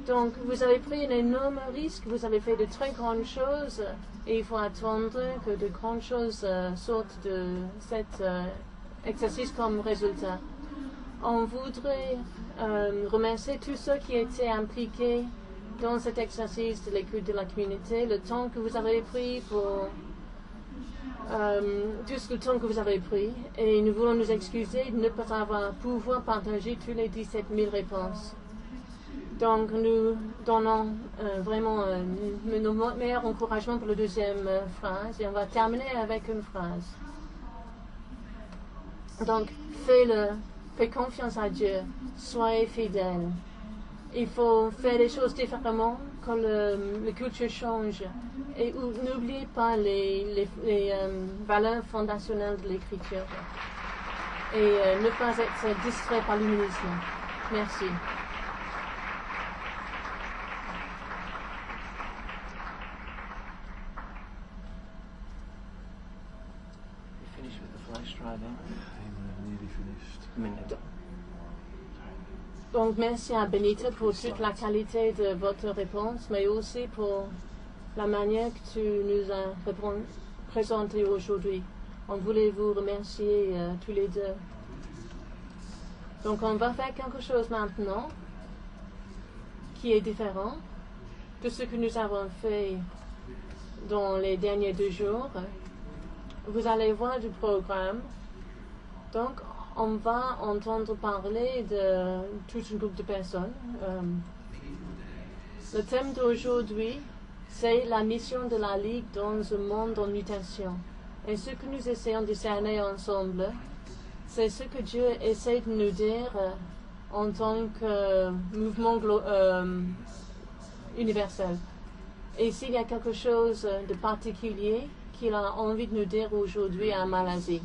Donc, vous avez pris un énorme risque, vous avez fait de très grandes choses et il faut attendre que de grandes choses sortent de cet exercice comme résultat. On voudrait remercier tous ceux qui étaient impliqués dans cet exercice de l'écoute de la communauté, le temps que vous avez pris pour tout le temps que vous avez pris, et nous voulons nous excuser de ne pas avoir pouvoir partager tous les 17 000 réponses. Donc, nous donnons vraiment nos meilleurs encouragements pour la deuxième phrase, et on va terminer avec une phrase. Donc, fais confiance à Dieu, soyez fidèles. Il faut faire les choses différemment quand la culture change. Et n'oubliez pas les valeurs fondationnelles de l'écriture. Et ne pas être distrait par l'humanisme. Merci. Donc, merci à Benita pour toute la qualité de votre réponse, mais aussi pour la manière que tu nous as présenté aujourd'hui. On voulait vous remercier tous les deux. Donc, on va faire quelque chose maintenant qui est différent de ce que nous avons fait dans les derniers 2 jours. Vous allez voir du programme. Donc, on va entendre parler de tout un groupe de personnes. Le thème d'aujourd'hui, c'est la mission de la Ligue dans un monde en mutation. Et ce que nous essayons de cerner ensemble, c'est ce que Dieu essaie de nous dire en tant que mouvement universel. Et s'il y a quelque chose de particulier qu'il a envie de nous dire aujourd'hui en Malaisie.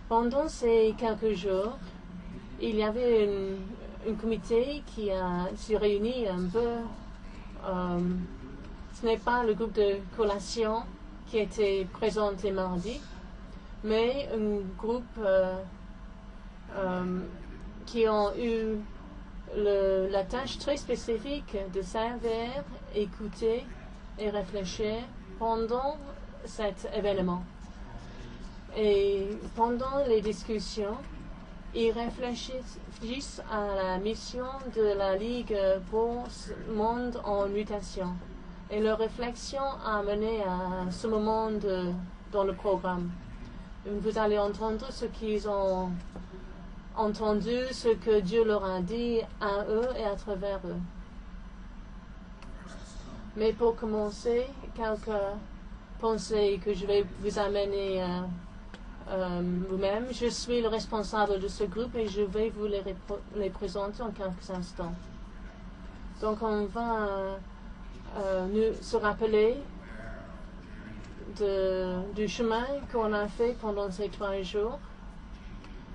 Pendant ces quelques jours, il y avait un comité qui s'est réuni un peu. Ce n'est pas le groupe de collation qui était présenté mardi, mais un groupe qui ont eu la tâche très spécifique de servir, écouter et réfléchir pendant cet événement. Et pendant les discussions, Ils réfléchissent à la mission de la Ligue pour ce monde en mutation. Et leur réflexion a mené à ce moment dans le programme. Vous allez entendre ce qu'ils ont entendu, ce que Dieu leur a dit à eux et à travers eux. Mais pour commencer, quelques pensées que je vais vous amener vous-même. Je suis le responsable de ce groupe et je vais vous les présenter en quelques instants. Donc on va se rappeler du chemin qu'on a fait pendant ces 3 jours.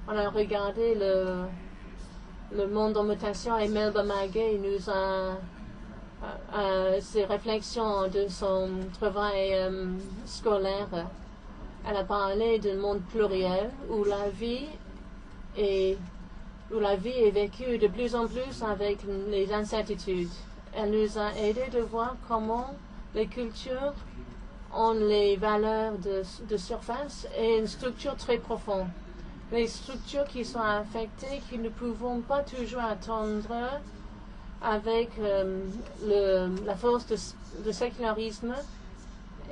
On a regardé le monde en mutation et Melba Maguey nous a ses réflexions de son travail scolaire. Elle a parlé d'un monde pluriel où la vie est vécue de plus en plus avec les incertitudes. Elle nous a aidé de voir comment les cultures ont les valeurs de surface et une structure très profonde. Les structures qui sont affectées, qui ne pouvons pas toujours attendre avec la force de sécularisme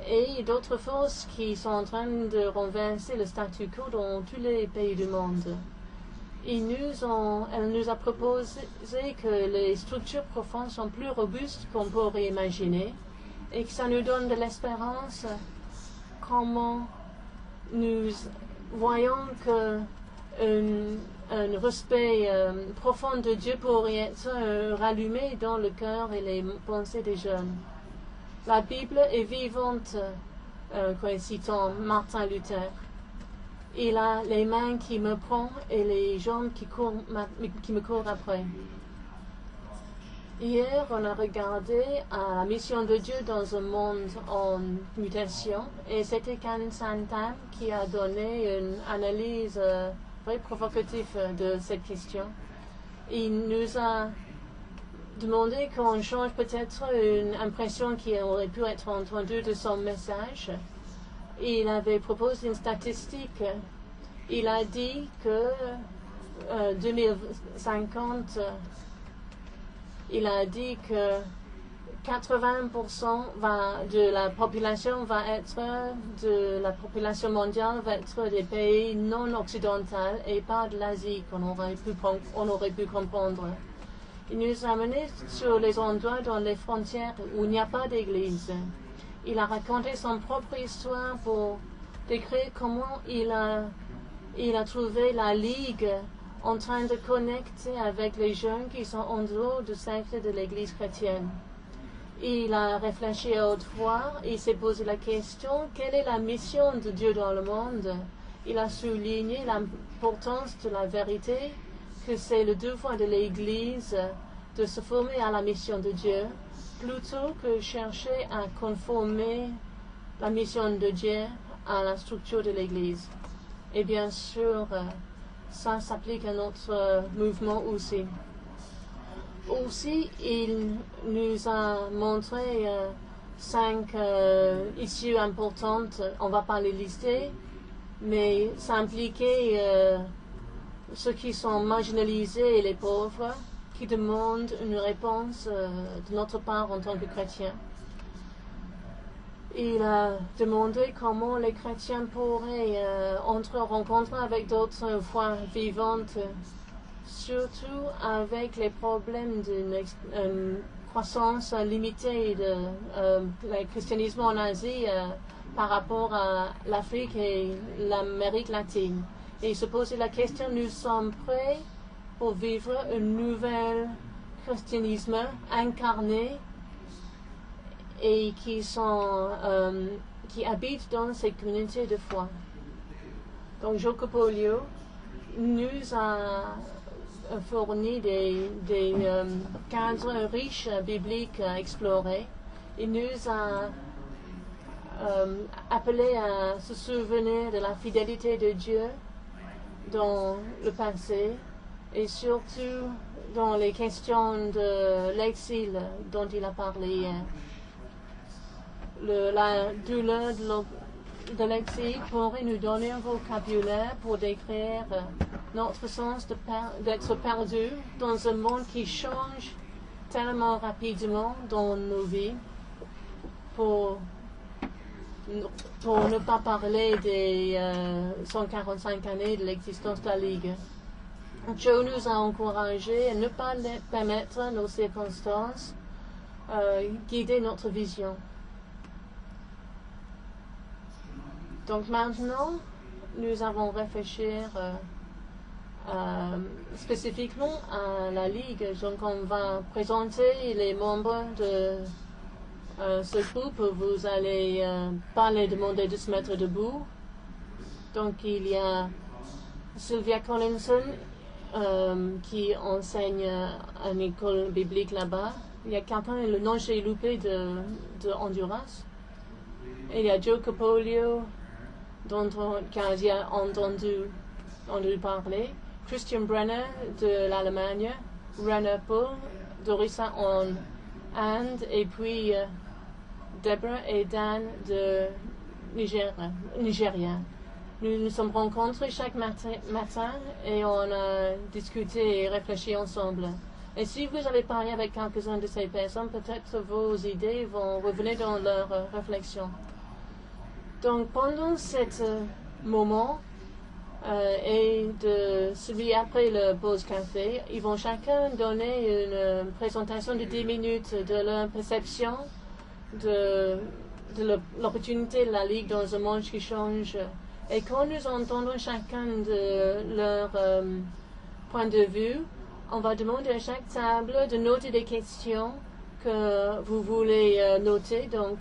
et d'autres forces qui sont en train de renverser le statu quo dans tous les pays du monde. Elle nous a proposé que les structures profondes sont plus robustes qu'on pourrait imaginer et que ça nous donne de l'espérance comment nous voyons que un respect profond de Dieu pourrait être rallumé dans le cœur et les pensées des jeunes. La Bible est vivante, citant Martin Luther. Il a les mains qui me prennent et les jambes qui me courent après. Hier, on a regardé à la mission de Dieu dans un monde en mutation et c'était Ken Santam qui a donné une analyse très provocative de cette question. Il nous a demandé qu'on change peut-être une impression qui aurait pu être entendue de son message. Il avait proposé une statistique. Il a dit que 2050, il a dit que 80% de la population de la population mondiale va être des pays non occidentaux et pas de l'Asie qu'on aurait pu comprendre. Il nous a menés sur les endroits dans les frontières où il n'y a pas d'église. Il a raconté son propre histoire pour décrire comment il a trouvé la Ligue en train de connecter avec les jeunes qui sont en dehors du cercle de l'Église chrétienne. Il a réfléchi à haute voix, il s'est posé la question, quelle est la mission de Dieu dans le monde? Il a souligné l'importance de la vérité, que c'est le devoir de l'Église de se former à la mission de Dieu, plutôt que chercher à conformer la mission de Dieu à la structure de l'Église. Et bien sûr, ça s'applique à notre mouvement aussi. Aussi, il nous a montré 5 issues importantes. On ne va pas les lister, mais ça impliquait ceux qui sont marginalisés et les pauvres, qui demandent une réponse de notre part en tant que chrétiens. Il a demandé comment les chrétiens pourraient entrer en rencontre avec d'autres foi vivantes, surtout avec les problèmes d'une croissance limitée du christianisme en Asie par rapport à l'Afrique et l'Amérique latine. Et il se posait la question, nous sommes prêts pour vivre un nouvel christianisme incarné et qui habitent dans ces communautés de foi. Donc Jocopolio nous a fourni des cadres riches bibliques à explorer. Il nous a appelé à se souvenir de la fidélité de Dieu dans le passé et surtout dans les questions de l'exil dont il a parlé hier. La douleur de l'exil pourrait nous donner un vocabulaire pour décrire notre sens d'être perdu dans un monde qui change tellement rapidement dans nos vies, pour ne pas parler des 145 années de l'existence de la Ligue. Joe nous a encouragés à ne pas permettre nos circonstances guider notre vision. Donc maintenant, nous avons réfléchi spécifiquement à la Ligue. Donc on va présenter les membres de ce groupe. Vous allez pas les demander de se mettre debout. Donc il y a Sylvia Collinson qui enseigne à une école biblique là-bas. Il y a quelqu'un, le nom j'ai loupé de Honduras. Et il y a Joe Capolio, dont on a entendu parler. Christian Brenner de l'Allemagne. Rainer Paul d'Orissa en Inde. Et puis Deborah et Dan de Nigeria. Nous nous sommes rencontrés chaque matin et on a discuté et réfléchi ensemble. Et si vous avez parlé avec quelques-uns de ces personnes, peut-être vos idées vont revenir dans leur réflexion. Donc pendant ce moment et de celui après le pause café, ils vont chacun donner une présentation de 10 minutes de leur perception de l'opportunité de la Ligue dans un monde qui change. Et quand nous entendons chacun de leur point de vue, on va demander à chaque table de noter des questions que vous voulez noter. Donc,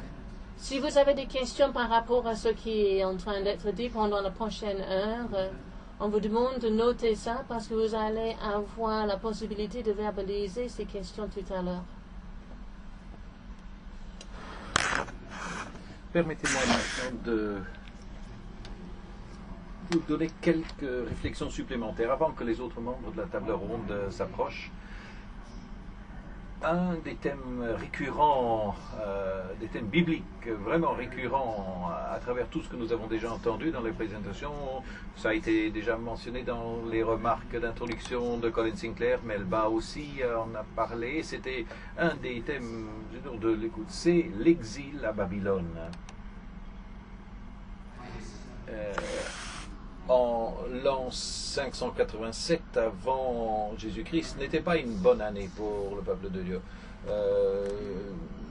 si vous avez des questions par rapport à ce qui est en train d'être dit pendant la prochaine heure, on vous demande de noter ça parce que vous allez avoir la possibilité de verbaliser ces questions tout à l'heure. Permettez-moi maintenant de vous donner quelques réflexions supplémentaires avant que les autres membres de la table ronde s'approchent. Un des thèmes récurrents, des thèmes bibliques vraiment récurrents à travers tout ce que nous avons déjà entendu dans les présentations, ça a été déjà mentionné dans les remarques d'introduction de Colin Sinclair, Melba aussi en a parlé, c'était un des thèmes de l'écoute, c'est l'exil à Babylone. En l'an 587 avant Jésus-Christ n'était pas une bonne année pour le peuple de Dieu.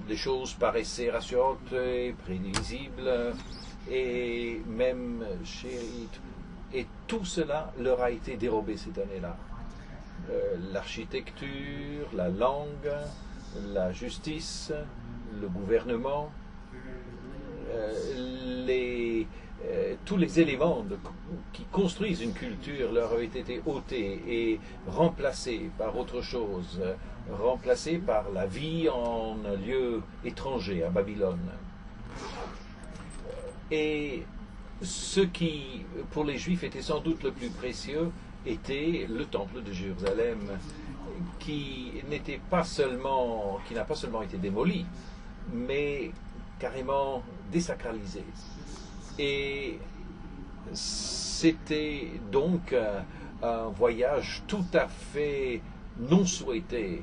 Les choses paraissaient rassurantes et prévisibles, et même et tout cela leur a été dérobé cette année-là. L'architecture, la langue, la justice, le gouvernement, tous les éléments qui construisent une culture leur avaient été ôtés et remplacés par autre chose, remplacés par la vie en un lieu étranger, à Babylone. Et ce qui, pour les Juifs, était sans doute le plus précieux, était le temple de Jérusalem, qui n'a pas seulement été démoli, mais carrément désacralisé. Et c'était donc un voyage tout à fait non souhaité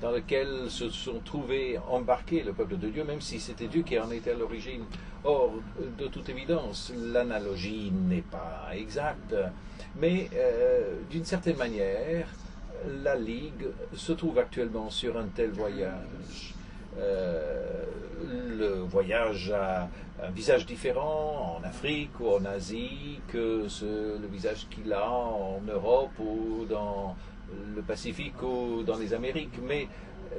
dans lequel se sont trouvés embarqués le peuple de Dieu, même si c'était Dieu qui en était à l'origine. Or, de toute évidence, l'analogie n'est pas exacte, mais d'une certaine manière, la Ligue se trouve actuellement sur un tel voyage. Le voyage a un visage différent en Afrique ou en Asie que le visage qu'il a en Europe ou dans le Pacifique ou dans les Amériques, mais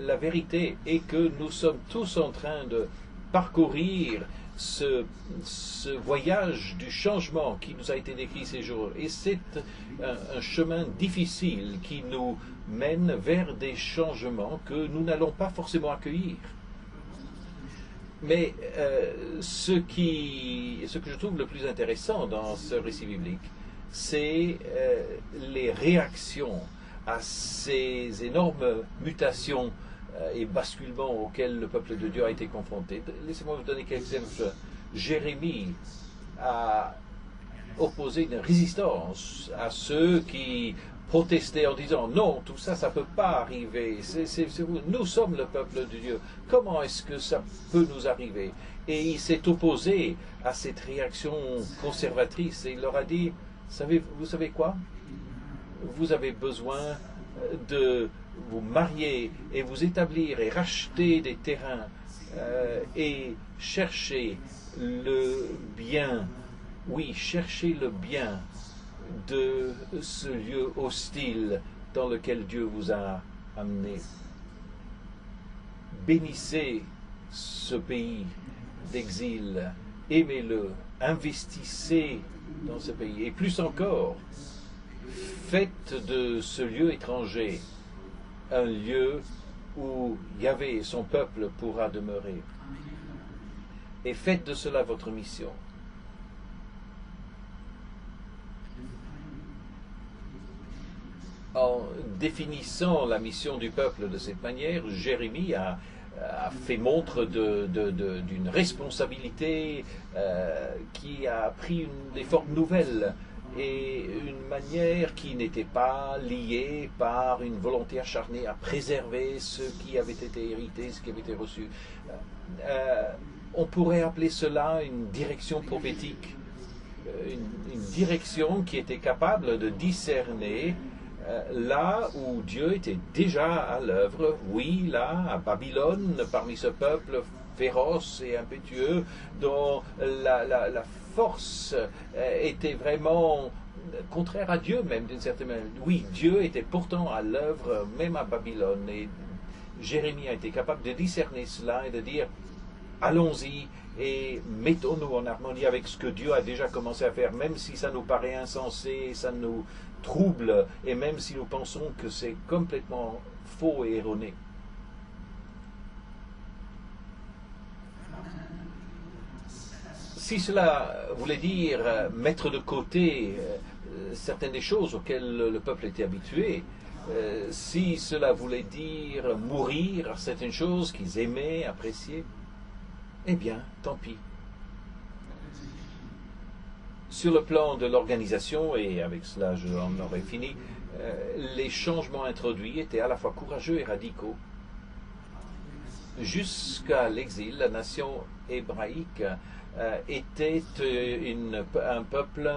la vérité est que nous sommes tous en train de parcourir ce voyage du changement qui nous a été décrit ces jours, et c'est un chemin difficile qui nous mène vers des changements que nous n'allons pas forcément accueillir. Mais ce que je trouve le plus intéressant dans ce récit biblique, c'est les réactions à ces énormes mutations et basculements auxquels le peuple de Dieu a été confronté. Laissez-moi vous donner quelques exemples. Jérémie a opposé une résistance à ceux qui protestaient en disant non, tout ça, ça ne peut pas arriver. Nous sommes le peuple de Dieu. Comment est-ce que ça peut nous arriver? Et il s'est opposé à cette réaction conservatrice et il leur a dit, vous savez quoi? Vous avez besoin de vous marier et vous établir et racheter des terrains et chercher le bien. Oui, cherchez le bien de ce lieu hostile dans lequel Dieu vous a amené. Bénissez ce pays d'exil, aimez-le, investissez dans ce pays. Et plus encore, faites de ce lieu étranger un lieu où Yahvé et son peuple pourra demeurer. Et faites de cela votre mission. En définissant la mission du peuple de cette manière, Jérémie a fait montre d'une responsabilité qui a pris des formes nouvelles et une manière qui n'était pas liée par une volonté acharnée à préserver ce qui avait été hérité, ce qui avait été reçu. On pourrait appeler cela une direction prophétique, une direction qui était capable de discerner là où Dieu était déjà à l'œuvre, oui, là, à Babylone, parmi ce peuple féroce et impétueux, dont la force était vraiment contraire à Dieu même, d'une certaine manière. Oui, Dieu était pourtant à l'œuvre, même à Babylone, et Jérémie a été capable de discerner cela et de dire, allons-y et mettons-nous en harmonie avec ce que Dieu a déjà commencé à faire, même si ça nous paraît insensé, ça nous trouble, et même si nous pensons que c'est complètement faux et erroné. Si cela voulait dire mettre de côté certaines des choses auxquelles le peuple était habitué, si cela voulait dire mourir à certaines choses qu'ils aimaient, appréciaient, eh bien, tant pis. Sur le plan de l'organisation, et avec cela j'en aurais fini, les changements introduits étaient à la fois courageux et radicaux. Jusqu'à l'exil, la nation hébraïque était un peuple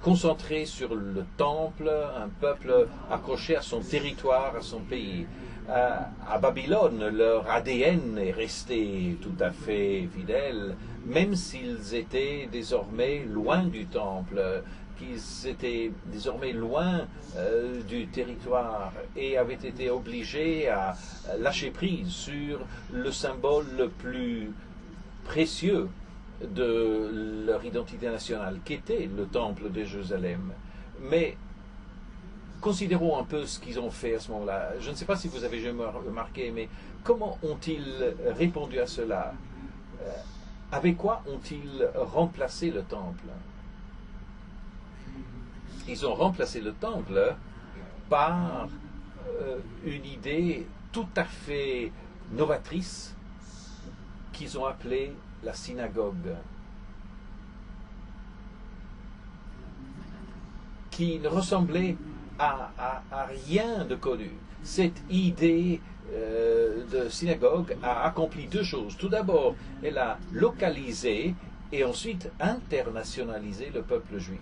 concentré sur le temple, un peuple accroché à son territoire, à son pays. À Babylone, leur ADN est resté tout à fait fidèle, même s'ils étaient désormais loin du temple, qu'ils étaient désormais loin du territoire et avaient été obligés à lâcher prise sur le symbole le plus précieux de leur identité nationale, qu'était le temple de Jérusalem. Mais considérons un peu ce qu'ils ont fait à ce moment-là. Je ne sais pas si vous avez jamais remarqué, mais comment ont-ils répondu à cela? Avec quoi ont-ils remplacé le temple? Ils ont remplacé le temple par une idée tout à fait novatrice qu'ils ont appelée la synagogue, qui ne ressemblait à rien de connu. Cette idée de synagogue a accompli deux choses. Tout d'abord, elle a localisé et ensuite internationalisé le peuple juif.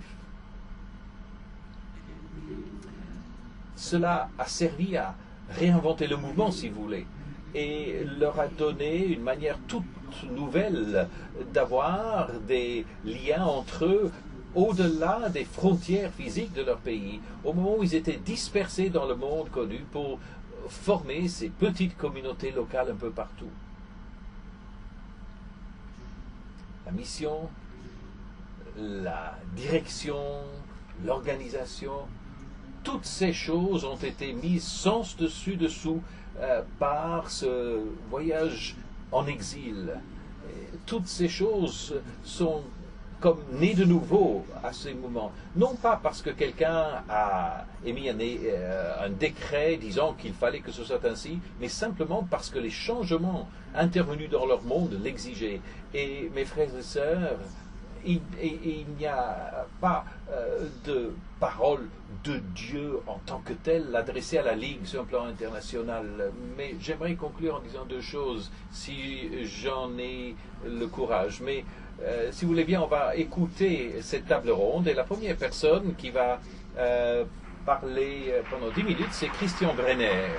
Cela a servi à réinventer le mouvement, si vous voulez, et leur a donné une manière toute nouvelle d'avoir des liens entre eux au-delà des frontières physiques de leur pays, au moment où ils étaient dispersés dans le monde connu pour former ces petites communautés locales un peu partout. La mission, la direction, l'organisation, toutes ces choses ont été mises sens dessus dessous par ce voyage en exil. Et toutes ces choses sont comme nées de nouveau à ces moments. Non pas parce que quelqu'un a émis un décret disant qu'il fallait que ce soit ainsi, mais simplement parce que les changements intervenus dans leur monde l'exigeaient. Et mes frères et sœurs, il n'y a pas de parole de Dieu en tant que telle adressée à la Ligue sur un plan international. Mais j'aimerais conclure en disant deux choses, si j'en ai le courage. Mais si vous voulez bien, on va écouter cette table ronde. Et la première personne qui va parler pendant 10 minutes, c'est Christian Brenner.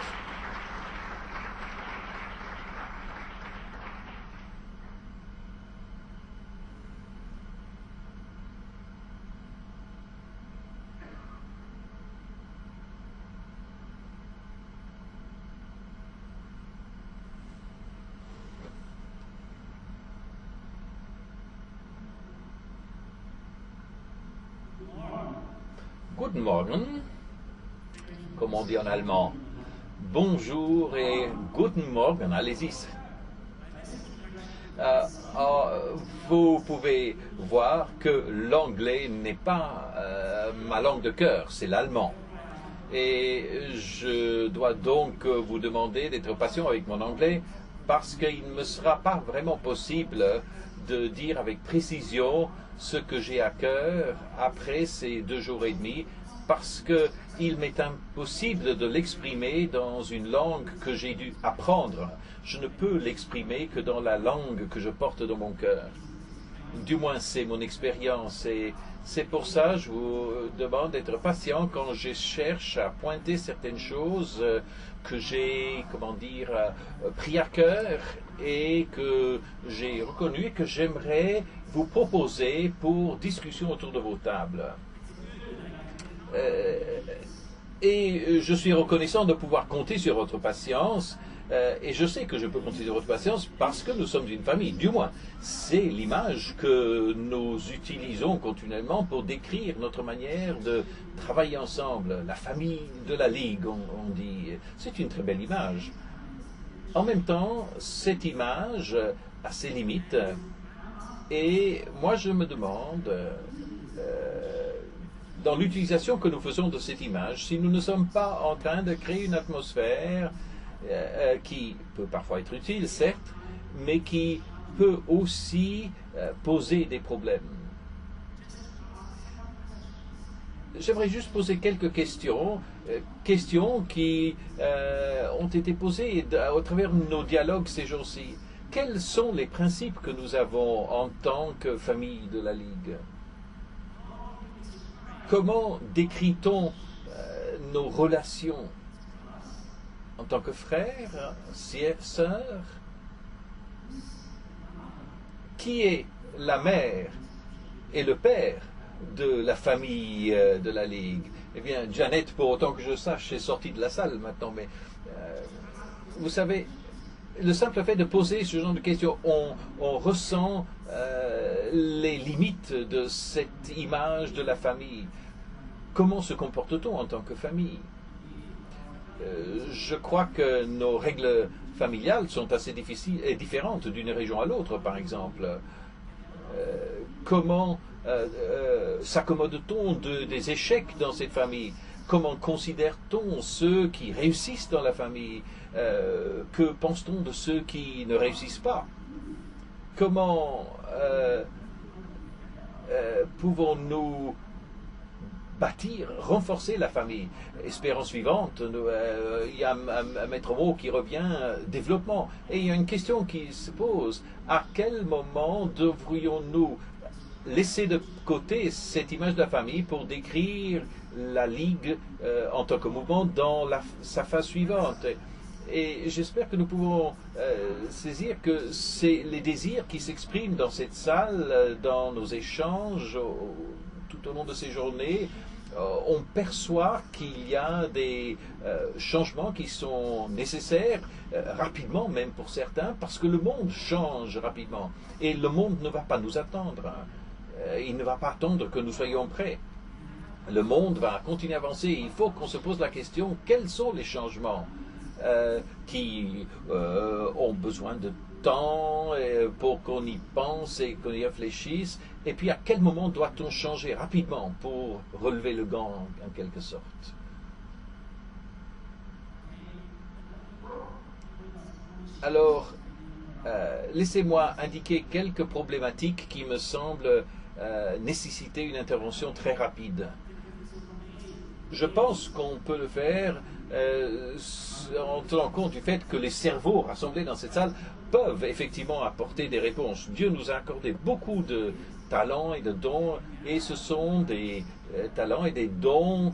Guten Morgen, comme on dit en allemand. Bonjour et Guten Morgen, allez-y. Vous pouvez voir que l'anglais n'est pas ma langue de cœur, c'est l'allemand. Et je dois donc vous demander d'être patient avec mon anglais parce qu'il ne me sera pas vraiment possible de dire avec précision ce que j'ai à cœur après ces 2 jours et demi, parce qu'il m'est impossible de l'exprimer dans une langue que j'ai dû apprendre. Je ne peux l'exprimer que dans la langue que je porte dans mon cœur. Du moins, c'est mon expérience. Et c'est pour ça que je vous demande d'être patient quand je cherche à pointer certaines choses que j'ai, pris à cœur et que j'ai reconnu et que j'aimerais vous proposer pour discussion autour de vos tables. Et je suis reconnaissant de pouvoir compter sur votre patience. Et je sais que je peux compter sur votre patience parce que nous sommes une famille. Du moins, c'est l'image que nous utilisons continuellement pour décrire notre manière de travailler ensemble. La famille de la Ligue, on dit. C'est une très belle image. En même temps, cette image a ses limites. Et moi, je me demande, dans l'utilisation que nous faisons de cette image, si nous ne sommes pas en train de créer une atmosphère qui peut parfois être utile, certes, mais qui peut aussi poser des problèmes. J'aimerais juste poser quelques questions, questions qui ont été posées au travers de nos dialogues ces jours-ci. Quels sont les principes que nous avons en tant que famille de la Ligue? Comment décrit-on nos relations en tant que frères, sœurs? Qui est la mère et le père de la famille de la Ligue? Eh bien, Janet, pour autant que je sache, est sortie de la salle maintenant, mais vous savez, le simple fait de poser ce genre de questions, on ressent les limites de cette image de la famille. Comment se comporte-t-on en tant que famille? Je crois que nos règles familiales sont assez difficiles et différentes d'une région à l'autre, par exemple. Comment s'accommode-t-on des échecs dans cette famille? Comment considère-t-on ceux qui réussissent dans la famille? Que pense-t-on de ceux qui ne réussissent pas? Comment pouvons-nous bâtir, renforcer la famille? Espérance suivante, il y a un maître mot qui revient, développement. Et il y a une question qui se pose. À quel moment devrions-nous laisser de côté cette image de la famille pour décrire la Ligue en tant que mouvement dans sa phase suivante? Et j'espère que nous pouvons saisir que c'est les désirs qui s'expriment dans cette salle, dans nos échanges, tout au long de ces journées. On perçoit qu'il y a des changements qui sont nécessaires, rapidement même pour certains, parce que le monde change rapidement. Et le monde ne va pas nous attendre. Il ne va pas attendre que nous soyons prêts. Le monde va continuer à avancer. Il faut qu'on se pose la question, quels sont les changements qui ont besoin de temps pour qu'on y pense et qu'on y réfléchisse, et puis à quel moment doit-on changer rapidement pour relever le gant en quelque sorte? Alors, laissez-moi indiquer quelques problématiques qui me semblent nécessiter une intervention très rapide. Je pense qu'on peut le faire en tenant compte du fait que les cerveaux rassemblés dans cette salle peuvent effectivement apporter des réponses. Dieu nous a accordé beaucoup de talents et de dons, et ce sont des talents et des dons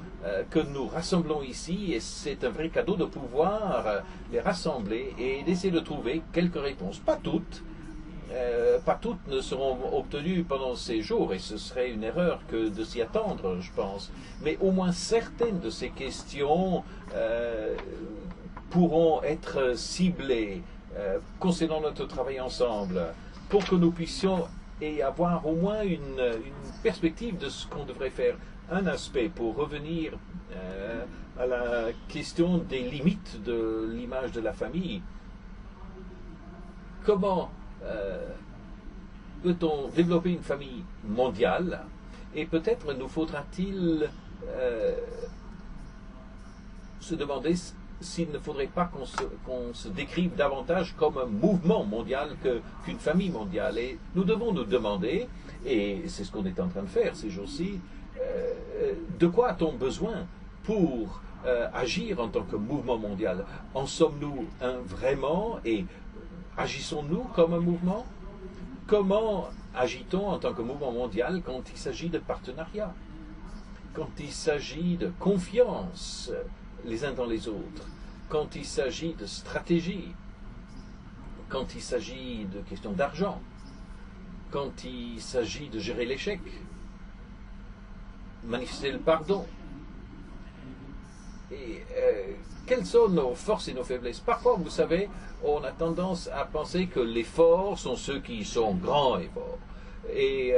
que nous rassemblons ici, et c'est un vrai cadeau de pouvoir les rassembler et d'essayer de trouver quelques réponses. Pas toutes ne seront obtenues pendant ces jours, et ce serait une erreur que de s'y attendre, je pense. Mais au moins certaines de ces questions pourront être ciblées concernant notre travail ensemble, pour que nous puissions avoir au moins une perspective de ce qu'on devrait faire. Un aspect, pour revenir à la question des limites de l'image de la famille. Comment peut-on développer une famille mondiale, et peut-être nous faudra-t-il se demander s'il ne faudrait pas qu'on se décrive davantage comme un mouvement mondial qu'une famille mondiale. Et nous devons nous demander, et c'est ce qu'on est en train de faire ces jours-ci, de quoi a-t-on besoin pour agir en tant que mouvement mondial? En sommes-nous un vraiment, et agissons-nous comme un mouvement? Comment agit-on en tant que mouvement mondial quand il s'agit de partenariat, quand il s'agit de confiance les uns dans les autres, quand il s'agit de stratégie, quand il s'agit de questions d'argent, quand il s'agit de gérer l'échec, manifester le pardon? Et quelles sont nos forces et nos faiblesses? Parfois, vous savez, on a tendance à penser que les forts sont ceux qui sont grands et forts. Et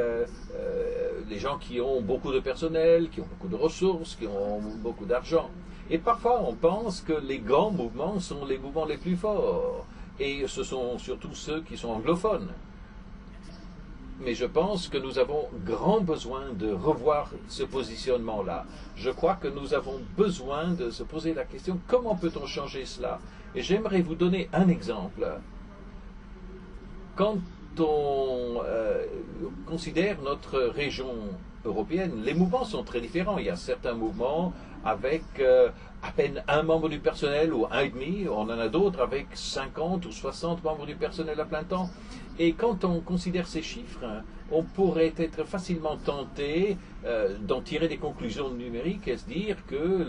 les gens qui ont beaucoup de personnel, qui ont beaucoup de ressources, qui ont beaucoup d'argent. Et parfois, on pense que les grands mouvements sont les mouvements les plus forts. Et ce sont surtout ceux qui sont anglophones. Mais je pense que nous avons grand besoin de revoir ce positionnement-là. Je crois que nous avons besoin de se poser la question, comment peut-on changer cela? Et j'aimerais vous donner un exemple. Quand on considère notre région européenne, les mouvements sont très différents. Il y a certains mouvements avec à peine un membre du personnel ou un et demi. On en a d'autres avec 50 ou 60 membres du personnel à plein temps. Et quand on considère ces chiffres, on pourrait être facilement tenté d'en tirer des conclusions numériques et se dire que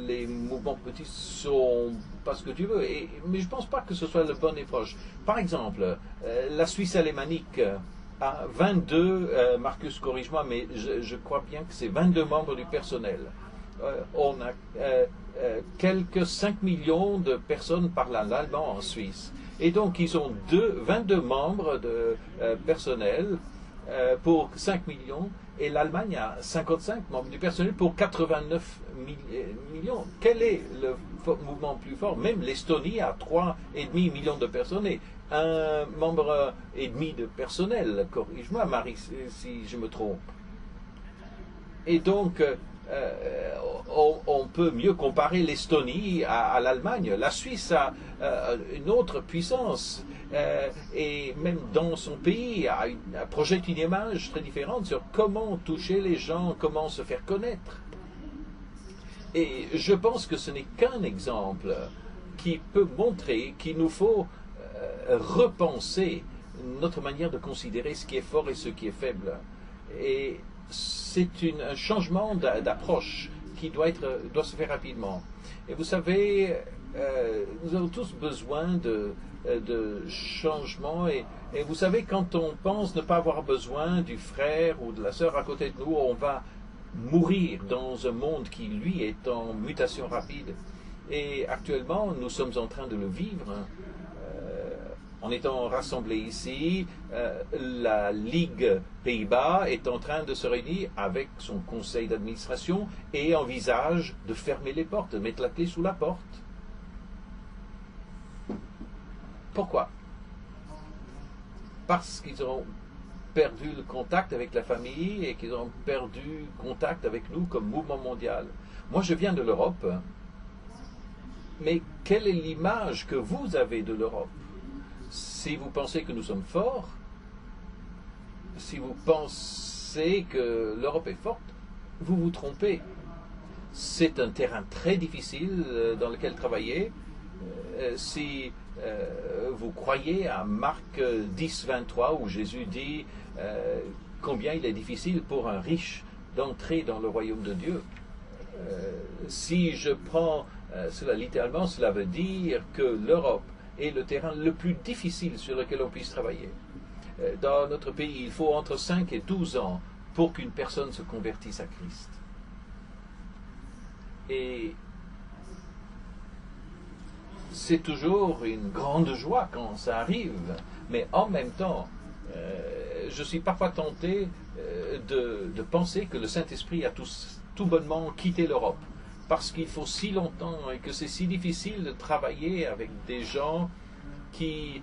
les mouvements petits sont pas ce que tu veux. Mais je ne pense pas que ce soit le bon approche. Par exemple, la Suisse alémanique a 22, Marcus corrige-moi, mais je crois bien que c'est 22 membres du personnel. On a quelques 5 millions de personnes parlant l'allemand en Suisse. Et donc, ils ont 22 membres de personnel pour 5 millions, et l'Allemagne a 55 membres du personnel pour 89 millions. Quel est le mouvement plus fort? Même l'Estonie a 3,5 millions de personnes et un membre et demi de personnel. Corrige-moi, Marie, si je me trompe. Et donc, on peut mieux comparer l'Estonie à l'Allemagne. La Suisse a une autre puissance et même dans son pays projette une image très différente sur comment toucher les gens, comment se faire connaître. Et je pense que ce n'est qu'un exemple qui peut montrer qu'il nous faut repenser notre manière de considérer ce qui est fort et ce qui est faible. Et c'est un changement d'approche qui doit se faire rapidement. Et vous savez, nous avons tous besoin de changement. Et vous savez, quand on pense ne pas avoir besoin du frère ou de la sœur à côté de nous, on va mourir dans un monde qui, lui, est en mutation rapide. Et actuellement, nous sommes en train de le vivre. En étant rassemblés ici, la Ligue Pays-Bas est en train de se réunir avec son conseil d'administration et envisage de fermer les portes, de mettre la clé sous la porte. Pourquoi? Parce qu'ils ont perdu le contact avec la famille et qu'ils ont perdu contact avec nous comme mouvement mondial. Moi, je viens de l'Europe, mais quelle est l'image que vous avez de l'Europe? Si vous pensez que nous sommes forts, Si vous pensez que l'Europe est forte, vous vous trompez. C'est un terrain très difficile dans lequel travailler. Si vous croyez à Marc 10, 23, où Jésus dit combien il est difficile pour un riche d'entrer dans le royaume de Dieu. Si je prends cela littéralement, cela veut dire que l'Europe est le terrain le plus difficile sur lequel on puisse travailler. Dans notre pays, il faut entre 5 et 12 ans pour qu'une personne se convertisse à Christ. Et c'est toujours une grande joie quand ça arrive, mais en même temps, je suis parfois tenté de penser que le Saint-Esprit a tout bonnement quitté l'Europe, parce qu'il faut si longtemps et que c'est si difficile de travailler avec des gens qui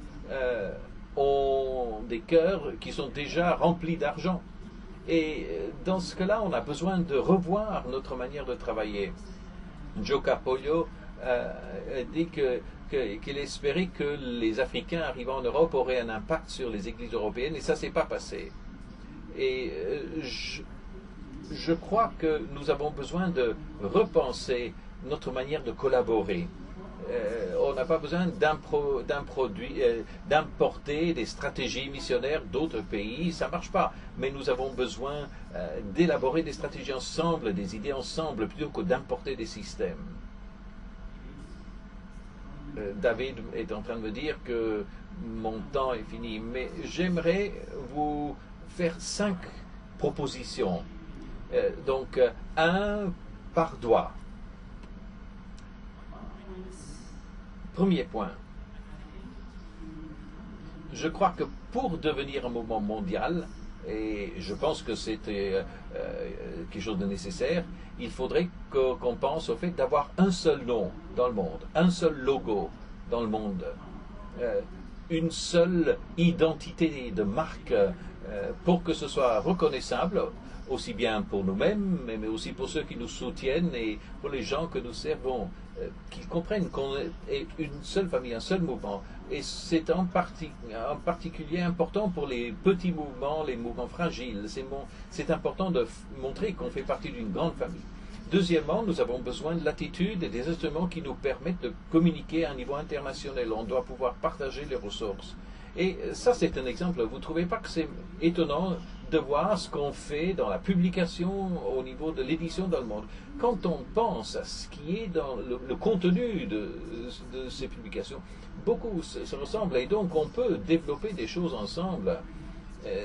ont des cœurs qui sont déjà remplis d'argent. Et dans ce cas-là, on a besoin de revoir notre manière de travailler. Joe Capollo dit qu'il espérait que les Africains arrivant en Europe auraient un impact sur les églises européennes, et ça ne s'est pas passé. Et je crois que nous avons besoin de repenser notre manière de collaborer. On n'a pas besoin d'importer des stratégies missionnaires d'autres pays, ça ne marche pas. Mais nous avons besoin d'élaborer des stratégies ensemble, des idées ensemble, plutôt que d'importer des systèmes. David est en train de me dire que mon temps est fini, mais j'aimerais vous faire 5 propositions. Donc, un par doigt. Premier point. Je crois que pour devenir un mouvement mondial, et je pense que c'était quelque chose de nécessaire, il faudrait qu'on pense au fait d'avoir un seul nom dans le monde, un seul logo dans le monde, une seule identité de marque pour que ce soit reconnaissable, aussi bien pour nous-mêmes, mais aussi pour ceux qui nous soutiennent et pour les gens que nous servons, qu'ils comprennent qu'on est une seule famille, un seul mouvement. Et c'est en particulier important pour les petits mouvements, les mouvements fragiles. C'est important de montrer qu'on fait partie d'une grande famille. Deuxièmement, nous avons besoin de l'attitude et des instruments qui nous permettent de communiquer à un niveau international. On doit pouvoir partager les ressources. Et ça, c'est un exemple. Vous ne trouvez pas que c'est étonnant de voir ce qu'on fait dans la publication au niveau de l'édition dans le monde? Quand on pense à ce qui est dans le contenu de ces publications, beaucoup se ressemblent et donc on peut développer des choses ensemble.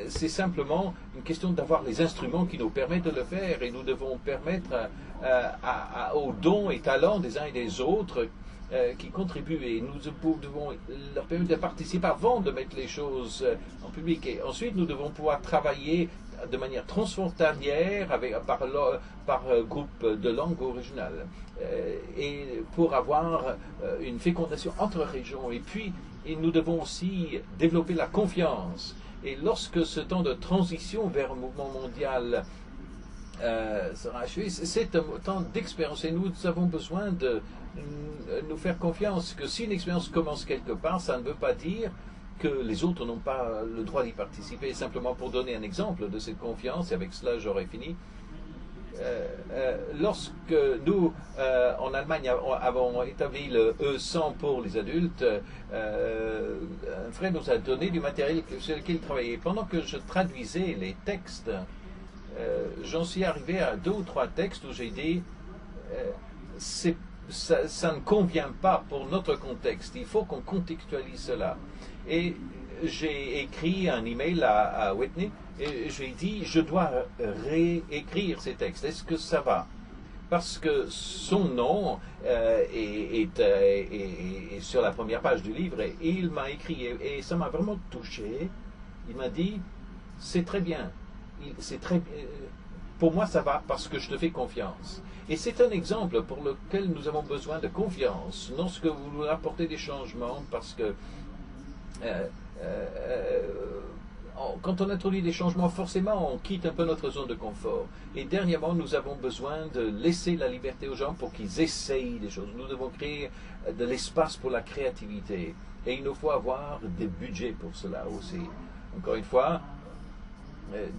C'est simplement une question d'avoir les instruments qui nous permettent de le faire, et nous devons permettre aux dons et talents des uns et des autres qui contribuent, et nous devons leur permettre de participer avant de mettre les choses en public. Et ensuite, nous devons pouvoir travailler de manière transfrontalière par groupe de langue originale et pour avoir une fécondation entre régions. Et puis, nous devons aussi développer la confiance. Et lorsque ce temps de transition vers un mouvement mondial sera achevé, c'est un temps d'expérience, et nous avons besoin de nous faire confiance que si une expérience commence quelque part, ça ne veut pas dire que les autres n'ont pas le droit d'y participer. Simplement pour donner un exemple de cette confiance, et avec cela j'aurai fini, lorsque nous, en Allemagne, avons établi le E100 pour les adultes, un frère nous a donné du matériel sur lequel il travaillait. Pendant que je traduisais les textes, j'en suis arrivé à 2 ou 3 textes où j'ai dit ça ne convient pas pour notre contexte, il faut qu'on contextualise cela. Et j'ai écrit un email à Whitney et je lui ai dit je dois réécrire ces textes, est-ce que ça va? Parce que son nom est sur la première page du livre, et il m'a écrit, et ça m'a vraiment touché. Il m'a dit c'est très bien, pour moi ça va parce que je te fais confiance. Et c'est un exemple pour lequel nous avons besoin de confiance, non ce que vous nous apportez des changements, parce que quand on introduit des changements, forcément on quitte un peu notre zone de confort. Et dernièrement, nous avons besoin de laisser la liberté aux gens pour qu'ils essayent des choses. Nous devons créer de l'espace pour la créativité, et il nous faut avoir des budgets pour cela aussi. Encore une fois,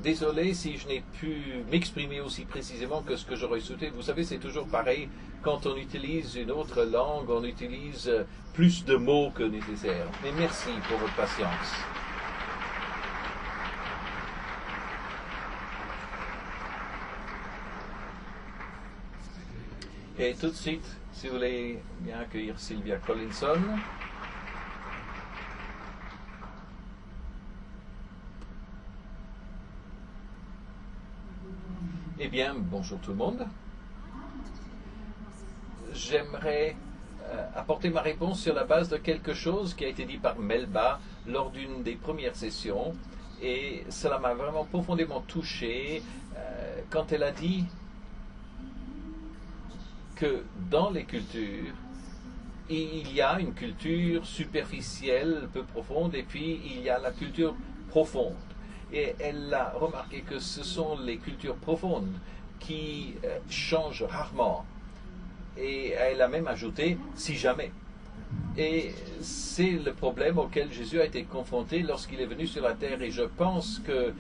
Désolé si je n'ai pu m'exprimer aussi précisément que ce que j'aurais souhaité. Vous savez, c'est toujours pareil. Quand on utilise une autre langue, on utilise plus de mots que nécessaire. Mais merci pour votre patience. Et tout de suite, si vous voulez bien accueillir Sylvia Collinson. Eh bien, bonjour tout le monde. J'aimerais apporter ma réponse sur la base de quelque chose qui a été dit par Melba lors d'une des premières sessions. Et cela m'a vraiment profondément touché quand elle a dit que dans les cultures, il y a une culture superficielle, peu profonde, et puis il y a la culture profonde. Et elle a remarqué que ce sont les cultures profondes qui changent rarement. Et elle a même ajouté « si jamais ». Et c'est le problème auquel Jésus a été confronté lorsqu'il est venu sur la terre. Et je pense que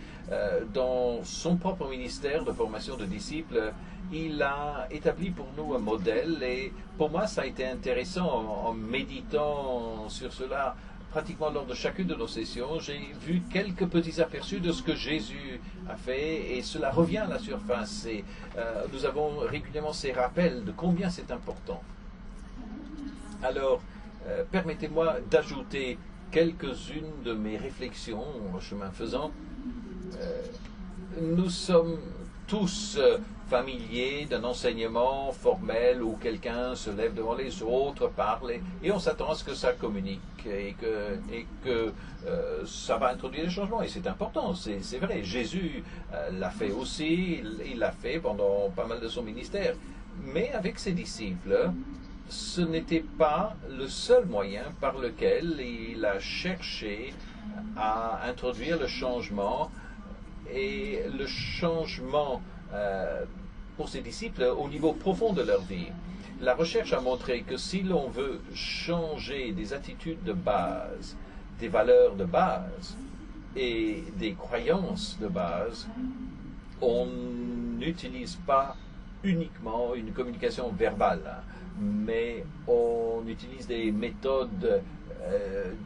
dans son propre ministère de formation de disciples, il a établi pour nous un modèle. Et pour moi, ça a été intéressant en méditant sur cela. Pratiquement lors de chacune de nos sessions, j'ai vu quelques petits aperçus de ce que Jésus a fait et cela revient à la surface. Et, nous avons régulièrement ces rappels de combien c'est important. Alors, permettez-moi d'ajouter quelques-unes de mes réflexions en chemin faisant. Nous sommes tous familiers d'un enseignement formel où quelqu'un se lève devant les autres, parle, et on s'attend à ce que ça communique et que ça va introduire des changements. Et c'est important, c'est vrai. Jésus l'a fait aussi, il l'a fait pendant pas mal de son ministère. Mais avec ses disciples, ce n'était pas le seul moyen par lequel il a cherché à introduire le changement. Et le changement pour ses disciples au niveau profond de leur vie. La recherche a montré que si l'on veut changer des attitudes de base, des valeurs de base et des croyances de base, on n'utilise pas uniquement une communication verbale, mais on utilise des méthodes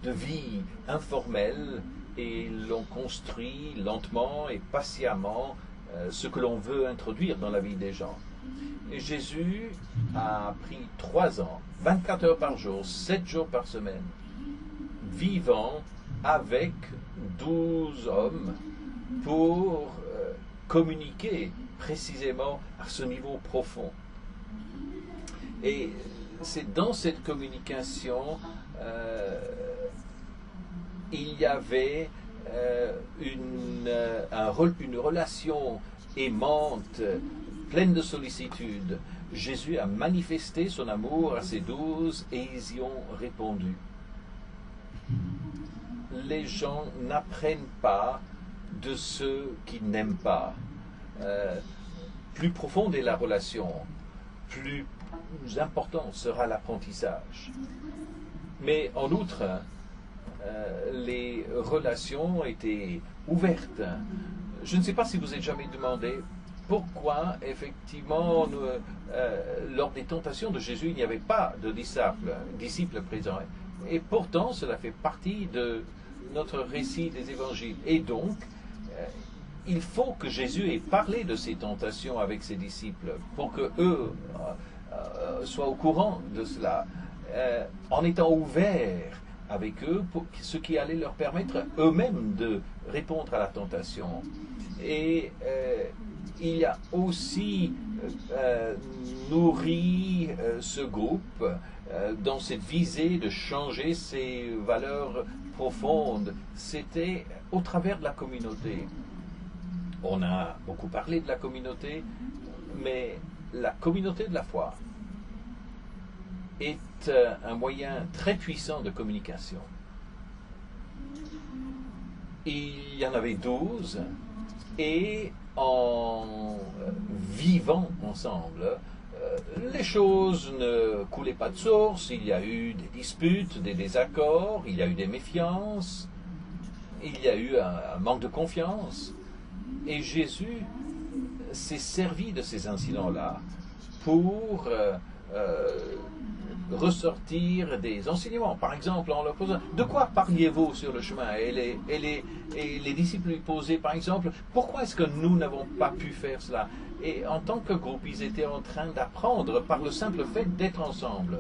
de vie informelles et l'on construit lentement et patiemment ce que l'on veut introduire dans la vie des gens. Et Jésus a pris 3 ans, 24 heures par jour, 7 jours par semaine, vivant avec 12 hommes pour communiquer précisément à ce niveau profond. Et c'est dans cette communication il y avait une relation aimante, pleine de sollicitude. Jésus a manifesté son amour à ses 12 et ils y ont répondu. Les gens n'apprennent pas de ceux qui n'aiment pas. Plus profonde est la relation, plus important sera l'apprentissage. Mais en outre, les relations étaient ouvertes. Je ne sais pas si vous êtes jamais demandé pourquoi, effectivement, lors des tentations de Jésus, il n'y avait pas de disciples présents. Et pourtant, cela fait partie de notre récit des évangiles. Et donc, il faut que Jésus ait parlé de ces tentations avec ses disciples pour que eux soient au courant de cela, en étant ouverts avec eux, pour ce qui allait leur permettre eux-mêmes de répondre à la tentation. Et il y a aussi nourri ce groupe dans cette visée de changer ses valeurs profondes. C'était au travers de la communauté. On a beaucoup parlé de la communauté, mais la communauté de la foi est un moyen très puissant de communication. Il y en avait 12, et en vivant ensemble, les choses ne coulaient pas de source. Il y a eu des disputes, des désaccords, il y a eu des méfiances, il y a eu un manque de confiance. Et Jésus s'est servi de ces incidents-là pour ressortir des enseignements. Par exemple, en leur posant, de quoi parliez-vous sur le chemin? Et les disciples lui posaient, par exemple, pourquoi est-ce que nous n'avons pas pu faire cela? Et en tant que groupe, ils étaient en train d'apprendre par le simple fait d'être ensemble.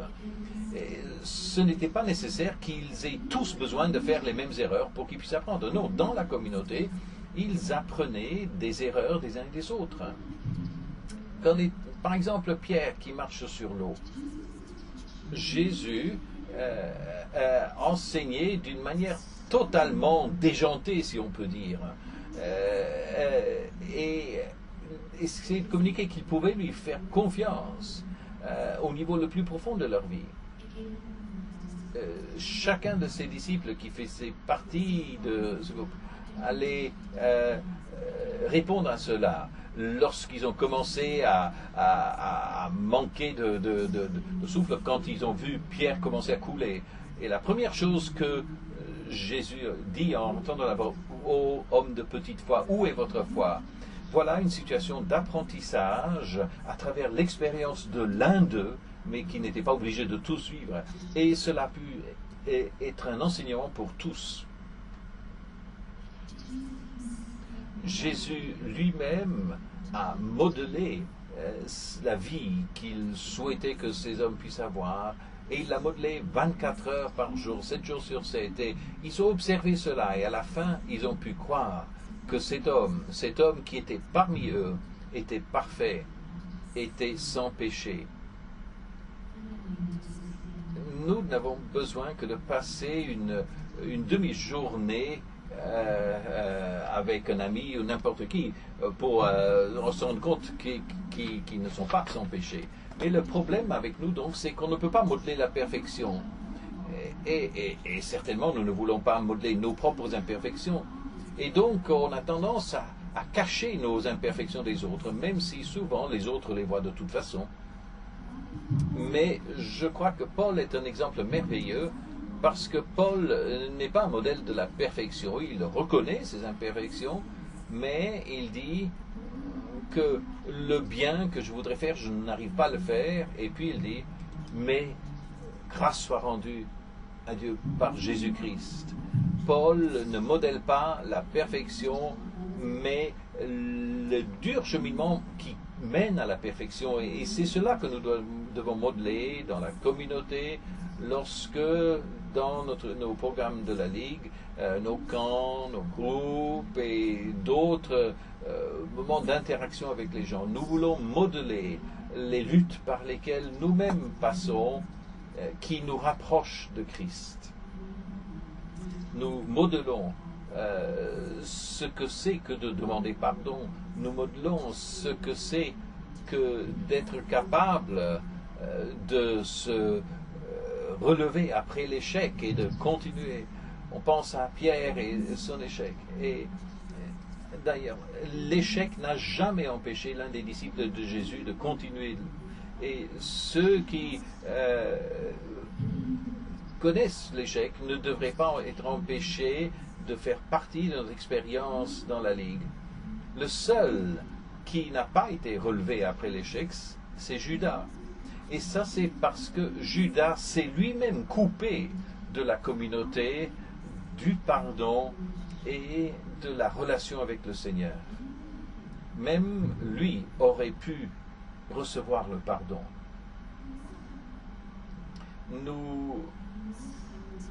Et ce n'était pas nécessaire qu'ils aient tous besoin de faire les mêmes erreurs pour qu'ils puissent apprendre. Non, dans la communauté, ils apprenaient des erreurs des uns et des autres. Par exemple, Pierre qui marche sur l'eau. Jésus enseignait d'une manière totalement déjantée, si on peut dire. Et essayer de communiquer qu'ils pouvaient lui faire confiance au niveau le plus profond de leur vie. Chacun de ses disciples qui faisait partie de ce groupe allait répondre à cela lorsqu'ils ont commencé à manquer de souffle, quand ils ont vu Pierre commencer à couler. Et la première chose que Jésus dit en entendant la voix, « Ô homme de petite foi, où est votre foi ?» Voilà une situation d'apprentissage à travers l'expérience de l'un d'eux, mais qui n'était pas obligé de tout suivre. Et cela a pu être un enseignement pour tous. Jésus lui-même a modelé la vie qu'il souhaitait que ces hommes puissent avoir, et il l'a modelé 24 heures par jour, 7 jours sur 7. Et ils ont observé cela, et à la fin, ils ont pu croire que cet homme qui était parmi eux, était parfait, était sans péché. Nous n'avons besoin que de passer une demi-journée avec un ami ou n'importe qui pour se rendre compte qu'ils ne sont pas sans péché. Mais le problème avec nous, donc, c'est qu'on ne peut pas modeler la perfection. Et certainement, nous ne voulons pas modeler nos propres imperfections. Et donc, on a tendance à cacher nos imperfections des autres, même si souvent les autres les voient de toute façon. Mais je crois que Paul est un exemple merveilleux, parce que Paul n'est pas un modèle de la perfection. Il reconnaît ses imperfections, mais il dit que le bien que je voudrais faire, je n'arrive pas à le faire. Et puis il dit, mais grâce soit rendue à Dieu par Jésus-Christ. Paul ne modèle pas la perfection, mais le dur cheminement qui mène à la perfection. Et c'est cela que nous devons modeler dans la communauté, lorsque dans nos programmes de la Ligue, nos camps, nos groupes et d'autres moments d'interaction avec les gens, nous voulons modeler les luttes par lesquelles nous-mêmes passons, qui nous rapprochent de Christ. Nous modelons ce que c'est que de demander pardon. Nous modelons ce que c'est que d'être capable de se relever après l'échec et de continuer. On pense à Pierre et son échec. Et d'ailleurs, l'échec n'a jamais empêché l'un des disciples de Jésus de continuer. Et ceux qui connaissent l'échec ne devraient pas être empêchés de faire partie de notre expérience dans la Ligue. Le seul qui n'a pas été relevé après l'échec, c'est Judas. Et ça, c'est parce que Judas s'est lui-même coupé de la communauté, du pardon et de la relation avec le Seigneur. Même lui aurait pu recevoir le pardon. Nous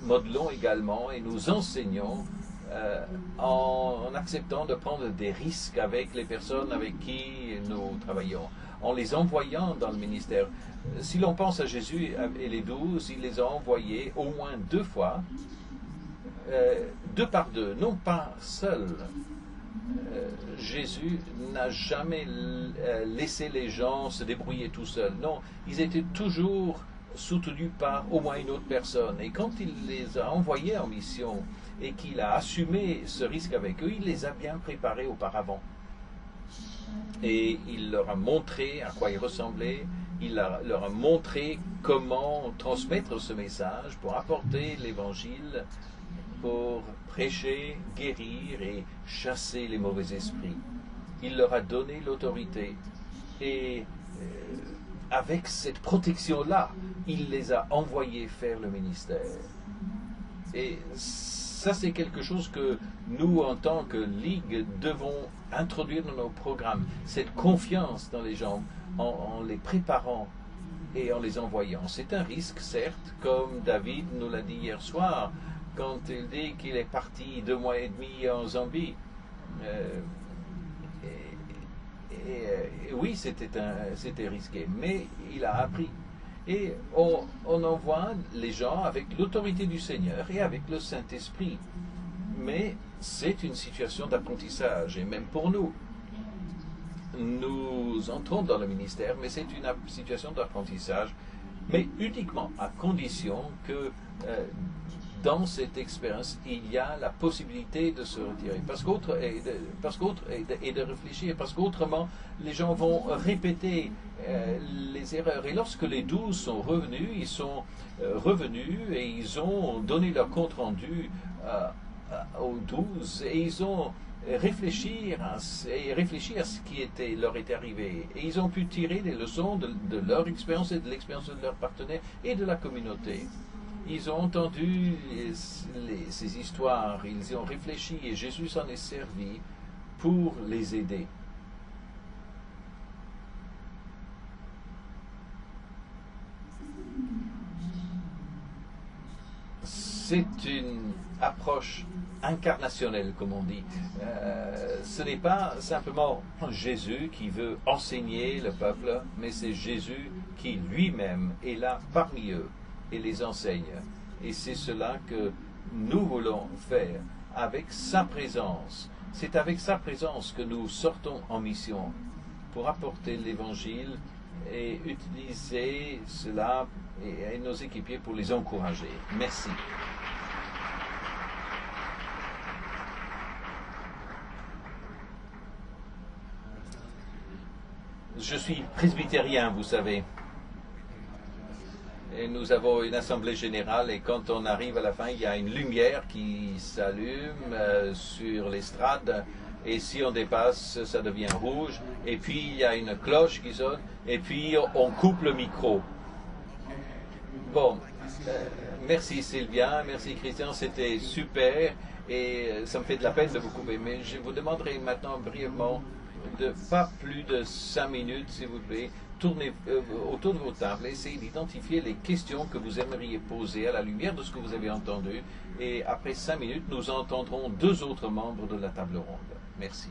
modelons également et nous enseignons en acceptant de prendre des risques avec les personnes avec qui nous travaillons, en les envoyant dans le ministère. Si l'on pense à Jésus et les 12, il les a envoyés au moins 2 fois, 2 par 2, non pas seuls. Jésus n'a jamais laissé les gens se débrouiller tout seuls. Non, ils étaient toujours soutenus par au moins une autre personne. Et quand il les a envoyés en mission et qu'il a assumé ce risque avec eux, il les a bien préparés auparavant. Et il leur a montré à quoi ils ressemblaient, leur a montré comment transmettre ce message pour apporter l'évangile pour prêcher, guérir et chasser les mauvais esprits. Il leur a donné l'autorité. Et avec cette protection-là, il les a envoyés faire le ministère. Et ça, c'est quelque chose que nous, en tant que Ligue, devons introduire dans nos programmes. Cette confiance dans les gens, en les préparant et en les envoyant. C'est un risque, certes, comme David nous l'a dit hier soir, quand il dit qu'il est parti 2 mois et demi en Zambie. Oui, c'était risqué, mais il a appris. Et on envoie les gens avec l'autorité du Seigneur et avec le Saint-Esprit. Mais c'est une situation d'apprentissage, et même pour nous. Nous entrons dans le ministère, mais c'est une situation d'apprentissage, mais uniquement à condition que dans cette expérience, il y a la possibilité de se retirer. Et de réfléchir, parce qu'autrement, les gens vont répéter les erreurs. Et lorsque les 12 sont revenus, ils sont revenus et ils ont donné leur compte-rendu aux 12 et ils ont réfléchi à ce qui leur était arrivé. Et ils ont pu tirer des leçons de leur expérience et de l'expérience de leurs partenaires et de la communauté. Ils ont entendu ces histoires, ils y ont réfléchi et Jésus s'en est servi pour les aider. C'est une approche incarnationnelle, comme on dit. Ce n'est pas simplement Jésus qui veut enseigner le peuple, mais c'est Jésus qui lui-même est là parmi eux et les enseigne. Et c'est cela que nous voulons faire avec sa présence. C'est avec sa présence que nous sortons en mission pour apporter l'Évangile et utiliser cela et nos équipiers pour les encourager. Merci. Je suis presbytérien, vous savez. Et nous avons une assemblée générale et quand on arrive à la fin, il y a une lumière qui s'allume sur l'estrade et si on dépasse, ça devient rouge. Et puis il y a une cloche qui sonne et puis on coupe le micro. Bon, merci Sylvia, merci Christian, c'était super et ça me fait de la peine de vous couper. Mais je vous demanderai maintenant brièvement de pas plus de 5 minutes, s'il vous plaît. Tournez autour de vos tables, essayez d'identifier les questions que vous aimeriez poser à la lumière de ce que vous avez entendu. Et après 5 minutes, nous entendrons 2 autres membres de la table ronde. Merci.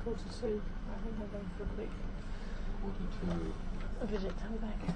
Quarter to 2. I think I'm going for a quick visit. I'm back.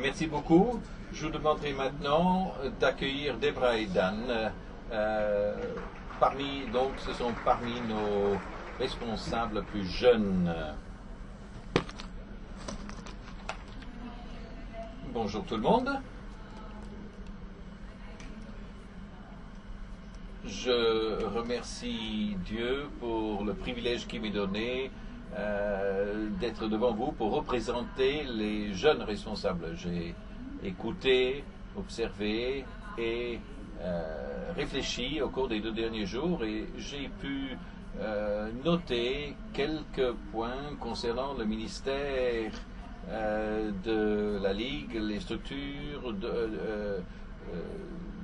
Merci beaucoup. Je vous demanderai maintenant d'accueillir Debra et Dan. Ce sont parmi nos responsables plus jeunes. Bonjour tout le monde. Je remercie Dieu pour le privilège qu'il m'est donné d'être devant vous pour représenter les jeunes responsables. J'ai écouté, observé et réfléchi au cours des 2 derniers jours et j'ai pu noter quelques points concernant le ministère de la Ligue, les structures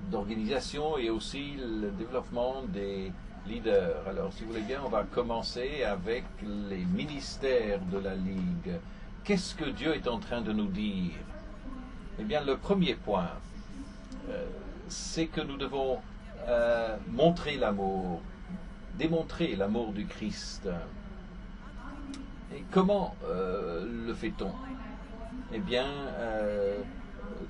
d'organisation et aussi le développement des leaders. Alors, si vous voulez bien, on va commencer avec les ministères de la Ligue. Qu'est-ce que Dieu est en train de nous dire? Eh bien, le premier point, c'est que nous devons montrer l'amour, démontrer l'amour du Christ. Et comment le fait-on? Eh bien,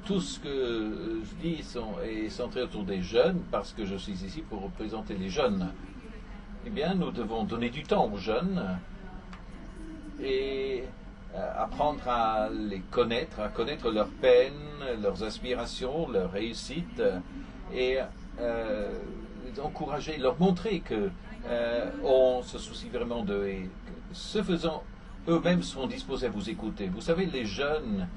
tout ce que je dis est centré autour des jeunes, parce que je suis ici pour représenter les jeunes. Eh bien, nous devons donner du temps aux jeunes et apprendre à les connaître, à connaître leurs peines, leurs aspirations, leurs réussites, et les encourager, leur montrer que on se soucie vraiment d'eux, et ce faisant, eux-mêmes seront disposés à vous écouter. Vous savez, les jeunes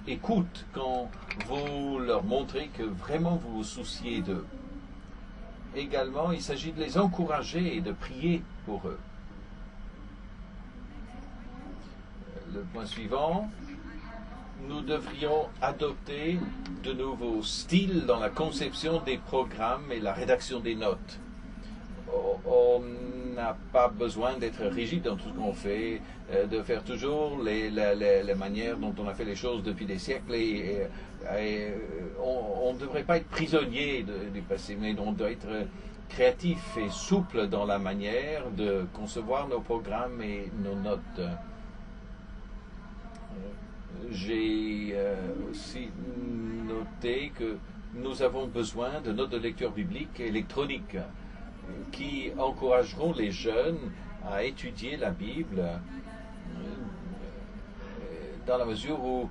écoutent quand vous leur montrez que vraiment vous vous souciez d'eux. Également, il s'agit de les encourager et de prier pour eux. Le point suivant, nous devrions adopter de nouveaux styles dans la conception des programmes et la rédaction des notes. On n'a pas besoin d'être rigide dans tout ce qu'on fait, de faire toujours les manières dont on a fait les choses depuis des siècles. Et on ne devrait pas être prisonnier du passé, mais on doit être créatif et souple dans la manière de concevoir nos programmes et nos notes. J'ai aussi noté que nous avons besoin de notes de lecture biblique électroniques qui encourageront les jeunes à étudier la Bible dans la mesure où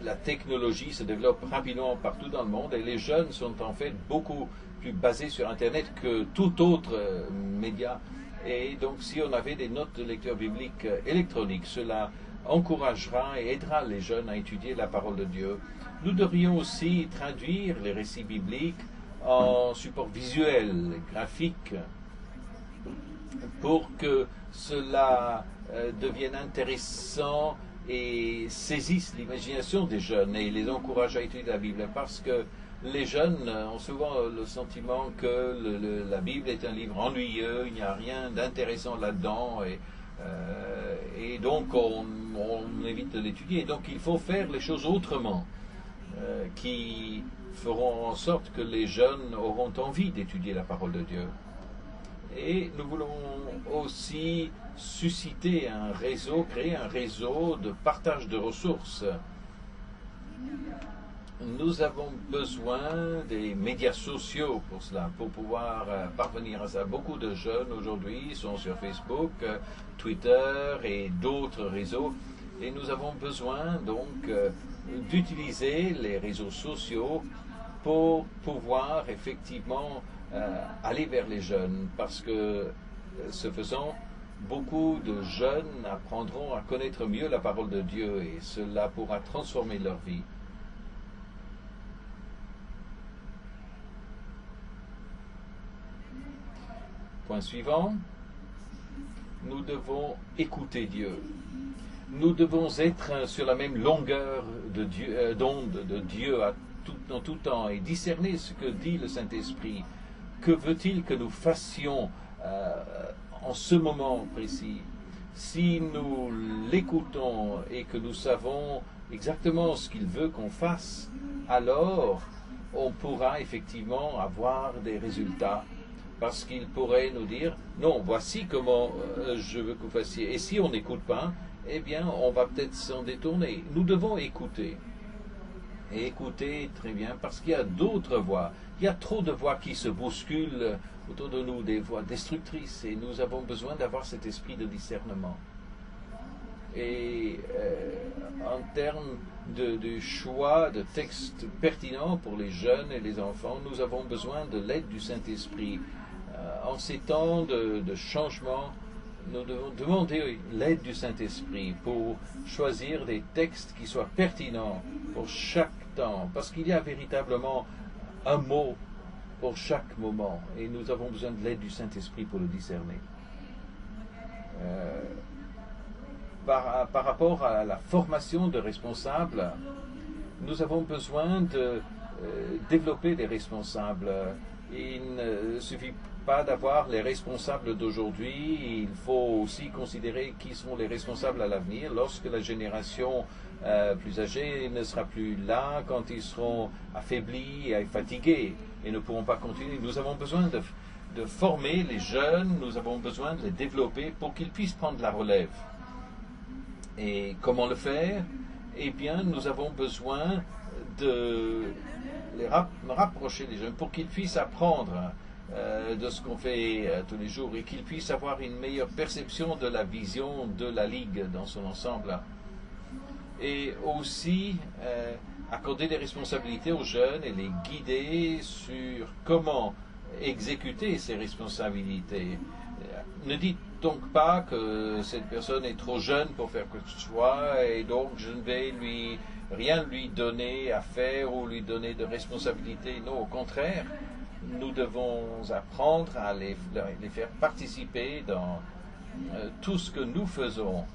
la technologie se développe rapidement partout dans le monde et les jeunes sont en fait beaucoup plus basés sur Internet que tout autre média. Et donc si on avait des notes de lecture biblique électroniques, cela encouragera et aidera les jeunes à étudier la parole de Dieu. Nous devrions aussi traduire les récits bibliques en support visuel, graphique, pour que cela devienne intéressant et saisisse l'imagination des jeunes et les encourage à étudier la Bible, parce que les jeunes ont souvent le sentiment que la Bible est un livre ennuyeux, il n'y a rien d'intéressant là-dedans et donc on évite de l'étudier. Donc il faut faire les choses autrement, qui feront en sorte que les jeunes auront envie d'étudier la parole de Dieu. Et nous voulons aussi susciter un réseau, créer un réseau de partage de ressources. Nous avons besoin des médias sociaux pour cela, pour pouvoir parvenir à ça. Beaucoup de jeunes aujourd'hui sont sur Facebook, Twitter et d'autres réseaux. Et nous avons besoin donc d'utiliser les réseaux sociaux pour pouvoir effectivement aller vers les jeunes, parce que ce faisant, beaucoup de jeunes apprendront à connaître mieux la parole de Dieu et cela pourra transformer leur vie. Point suivant, nous devons écouter Dieu. Nous devons être sur la même longueur d'onde de Dieu dans tout temps et discerner ce que dit le Saint-Esprit. Que veut-il que nous fassions en ce moment précis? Si nous l'écoutons et que nous savons exactement ce qu'il veut qu'on fasse, alors on pourra effectivement avoir des résultats. parce qu'il pourrait nous dire, non, voici comment je veux que vous fassiez. Et si on n'écoute pas, eh bien, on va peut-être s'en détourner. Nous devons écouter. Et écouter très bien, parce qu'il y a d'autres voix. Il y a trop de voix qui se bousculent autour de nous, des voix destructrices, et nous avons besoin d'avoir cet esprit de discernement. Et en termes de choix de textes pertinents pour les jeunes et les enfants, nous avons besoin de l'aide du Saint-Esprit. En ces temps de changement, nous devons demander l'aide du Saint-Esprit pour choisir des textes qui soient pertinents pour chaque temps, parce qu'il y a véritablement un mot pour chaque moment, et nous avons besoin de l'aide du Saint-Esprit pour le discerner. Par rapport à la formation de responsables, nous avons besoin de développer des responsables. Il ne suffit pas d'avoir les responsables d'aujourd'hui, il faut aussi considérer qui sont les responsables à l'avenir lorsque la génération plus âgée ne sera plus là, quand ils seront affaiblis et fatigués et ne pourront pas continuer. Nous avons besoin de former les jeunes, nous avons besoin de les développer pour qu'ils puissent prendre la relève. Et comment le faire? Eh bien, nous avons besoin de rapprocher les jeunes pour qu'ils puissent apprendre de ce qu'on fait tous les jours et qu'ils puissent avoir une meilleure perception de la vision de la Ligue dans son ensemble. Et aussi accorder des responsabilités aux jeunes et les guider sur comment exécuter ces responsabilités. Ne dites donc pas que cette personne est trop jeune pour faire quoi que ce soit et donc je ne vais rien lui donner à faire ou lui donner de responsabilité. Non, au contraire, nous devons apprendre à les faire participer dans tout ce que nous faisons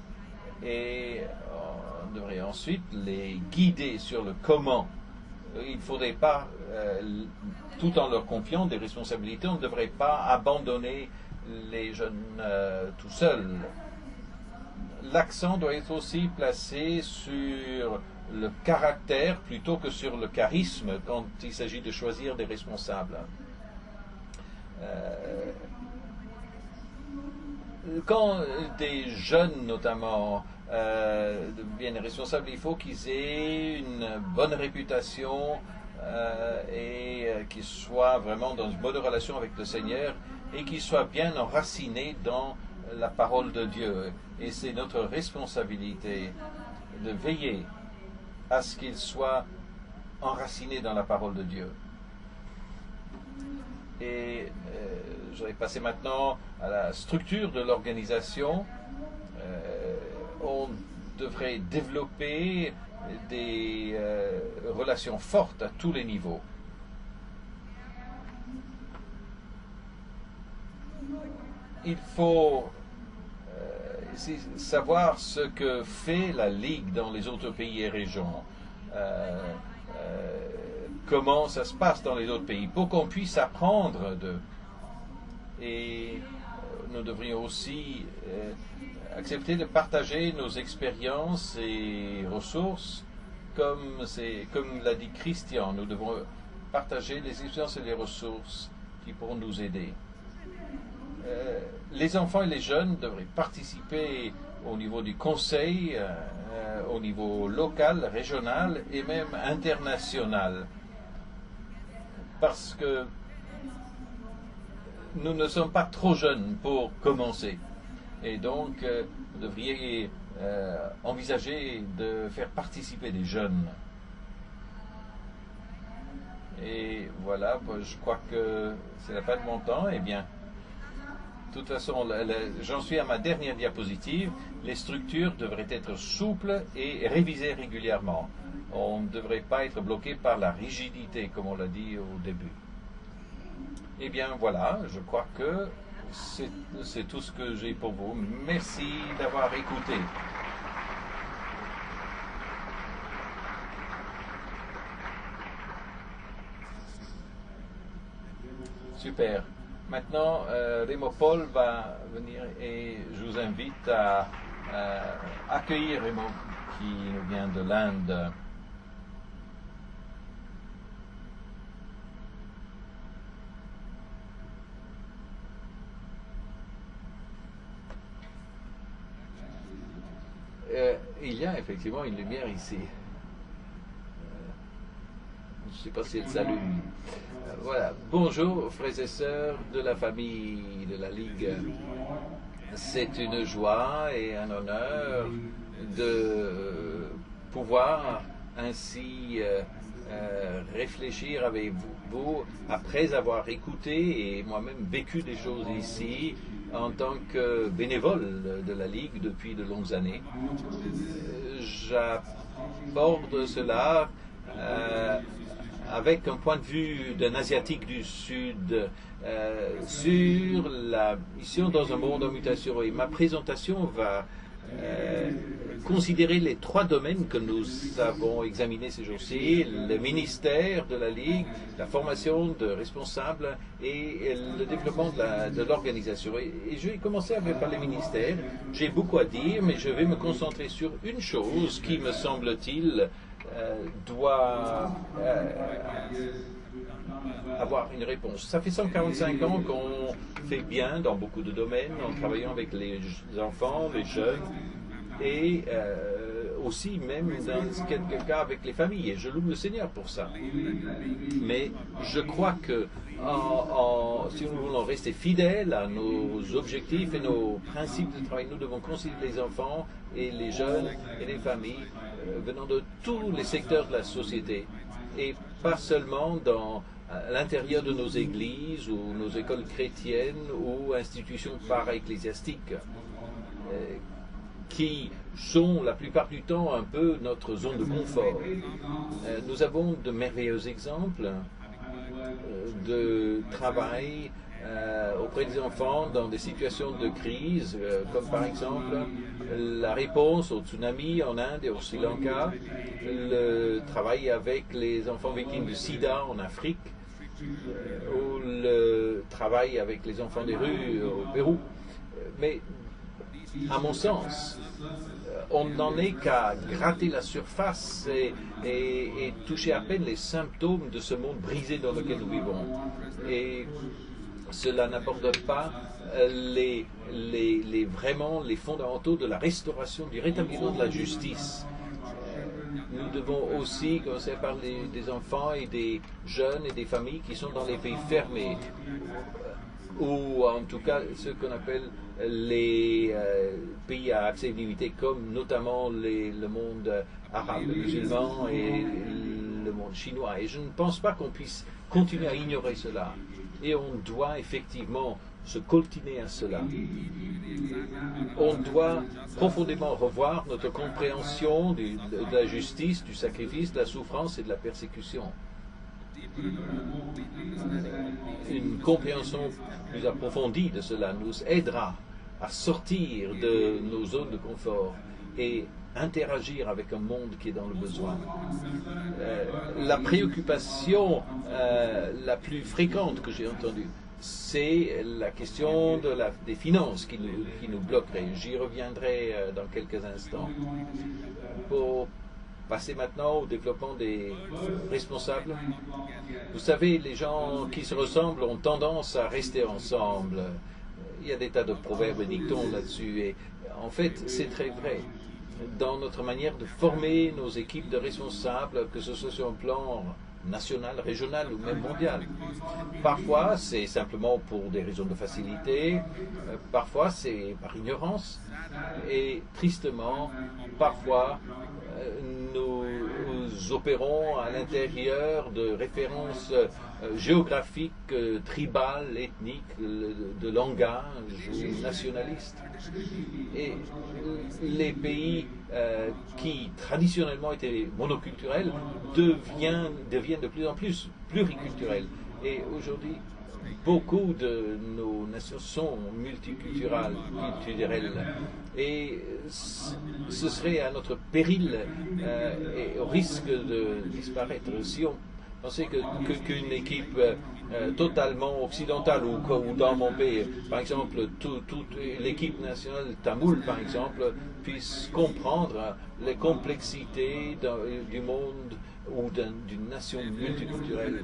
et on devrait ensuite les guider sur le comment. Il ne faudrait pas, tout en leur confiant des responsabilités, on ne devrait pas abandonner les jeunes tout seuls. L'accent doit être aussi placé sur le caractère plutôt que sur le charisme quand il s'agit de choisir des responsables. Quand des jeunes notamment deviennent responsables, il faut qu'ils aient une bonne réputation et qu'ils soient vraiment dans une bonne relation avec le Seigneur et qu'ils soient bien enracinés dans la parole de Dieu. Et c'est notre responsabilité de veiller à ce qu'ils soient enracinés dans la parole de Dieu. Et je vais passer maintenant à la structure de l'organisation. On devrait développer des relations fortes à tous les niveaux. Il faut savoir ce que fait la Ligue dans les autres pays et régions. Comment ça se passe dans les autres pays, pour qu'on puisse apprendre d'eux. Et nous devrions aussi accepter de partager nos expériences et ressources, comme l'a dit Christian, nous devons partager les expériences et les ressources qui pourront nous aider. Les enfants et les jeunes devraient participer au niveau du conseil, au niveau local, régional et même international. Parce que nous ne sommes pas trop jeunes pour commencer. Et donc, vous devriez envisager de faire participer des jeunes. Et voilà, je crois que c'est la fin de mon temps. Eh bien, de toute façon, j'en suis à ma dernière diapositive. Les structures devraient être souples et révisées régulièrement. On ne devrait pas être bloqué par la rigidité, comme on l'a dit au début. Eh bien, voilà, je crois que c'est tout ce que j'ai pour vous. Merci d'avoir écouté. Super. Maintenant, Remo Paul va venir et je vous invite à accueillir Remo qui nous vient de l'Inde. Il y a effectivement une lumière ici. Je ne sais pas si elle s'allume. Voilà. Bonjour, frères et sœurs de la famille de la Ligue. C'est une joie et un honneur de pouvoir ainsi réfléchir avec vous après avoir écouté et moi-même vécu des choses ici en tant que bénévole de la Ligue depuis de longues années. J'aborde cela avec un point de vue d'un Asiatique du Sud sur la mission dans un monde en mutation. Et ma présentation va considérer les 3 domaines que nous avons examinés ces jours-ci: le ministère de la Ligue, la formation de responsables et le développement de l'organisation. Et je vais commencer par les ministères. J'ai beaucoup à dire, mais je vais me concentrer sur une chose qui, me semble-t-il, doit avoir une réponse. Ça fait 145 ans qu'on fait bien dans beaucoup de domaines en travaillant avec les enfants, les jeunes et aussi même dans quelques cas avec les familles. Et je loue le Seigneur pour ça. Mais je crois que si nous voulons rester fidèles à nos objectifs et nos principes de travail, nous devons considérer les enfants et les jeunes et les familles venant de tous les secteurs de la société et pas seulement à l'intérieur de nos églises ou nos écoles chrétiennes ou institutions para-ecclésiastiques qui sont la plupart du temps un peu notre zone de confort. Nous avons de merveilleux exemples de travail auprès des enfants dans des situations de crise, comme par exemple la réponse au tsunami en Inde et au Sri Lanka, le travail avec les enfants victimes de sida en Afrique, ou le travail avec les enfants des rues au Pérou. Mais à mon sens, on n'en est qu'à gratter la surface et toucher à peine les symptômes de ce monde brisé dans lequel nous vivons. Et cela n'aborde pas vraiment les fondamentaux de la restauration, du rétablissement de la justice. Nous devons aussi commencer à parler des enfants et des jeunes et des familles qui sont dans les pays fermés, ou en tout cas ce qu'on appelle les pays à accès limité, comme notamment le monde arabe, musulman et le monde chinois. Et je ne pense pas qu'on puisse continuer à ignorer cela. Et on doit effectivement se coltiner à cela. On doit profondément revoir notre compréhension de la justice, du sacrifice, de la souffrance et de la persécution. Une compréhension plus approfondie de cela nous aidera à sortir de nos zones de confort et interagir avec un monde qui est dans le besoin. La préoccupation la plus fréquente que j'ai entendue, c'est la question des finances qui nous bloquerait. J'y reviendrai dans quelques instants. Pour passer maintenant au développement des responsables. Vous savez, les gens qui se ressemblent ont tendance à rester ensemble. Il y a des tas de proverbes et dictons là-dessus. Et en fait, c'est très vrai. Dans notre manière de former nos équipes de responsables, que ce soit sur un plan national, régional ou même mondial. Parfois, c'est simplement pour des raisons de facilité, parfois c'est par ignorance, et tristement, parfois, nous opérons à l'intérieur de références géographiques, tribales, ethniques, de langage ou nationalistes. Et les pays qui traditionnellement étaient monoculturels deviennent de plus en plus pluriculturels. Et aujourd'hui, beaucoup de nos nations sont multiculturelles. Et ce serait à notre péril et au risque de disparaître si on pensez qu'une équipe totalement occidentale ou dans mon pays, par exemple, toute l'équipe nationale tamoule, par exemple, puisse comprendre les complexités du monde ou d'une nation multiculturelle.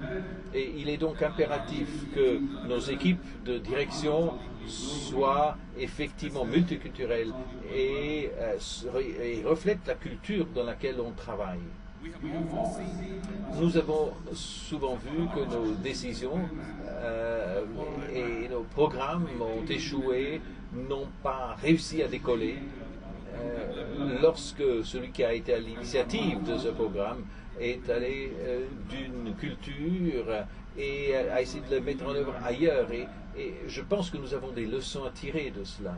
Et il est donc impératif que nos équipes de direction soient effectivement multiculturelles et reflètent la culture dans laquelle on travaille. Nous avons souvent vu que nos décisions et nos programmes ont échoué, n'ont pas réussi à décoller lorsque celui qui a été à l'initiative de ce programme est allé d'une culture et a essayé de le mettre en œuvre ailleurs. Et je pense que nous avons des leçons à tirer de cela.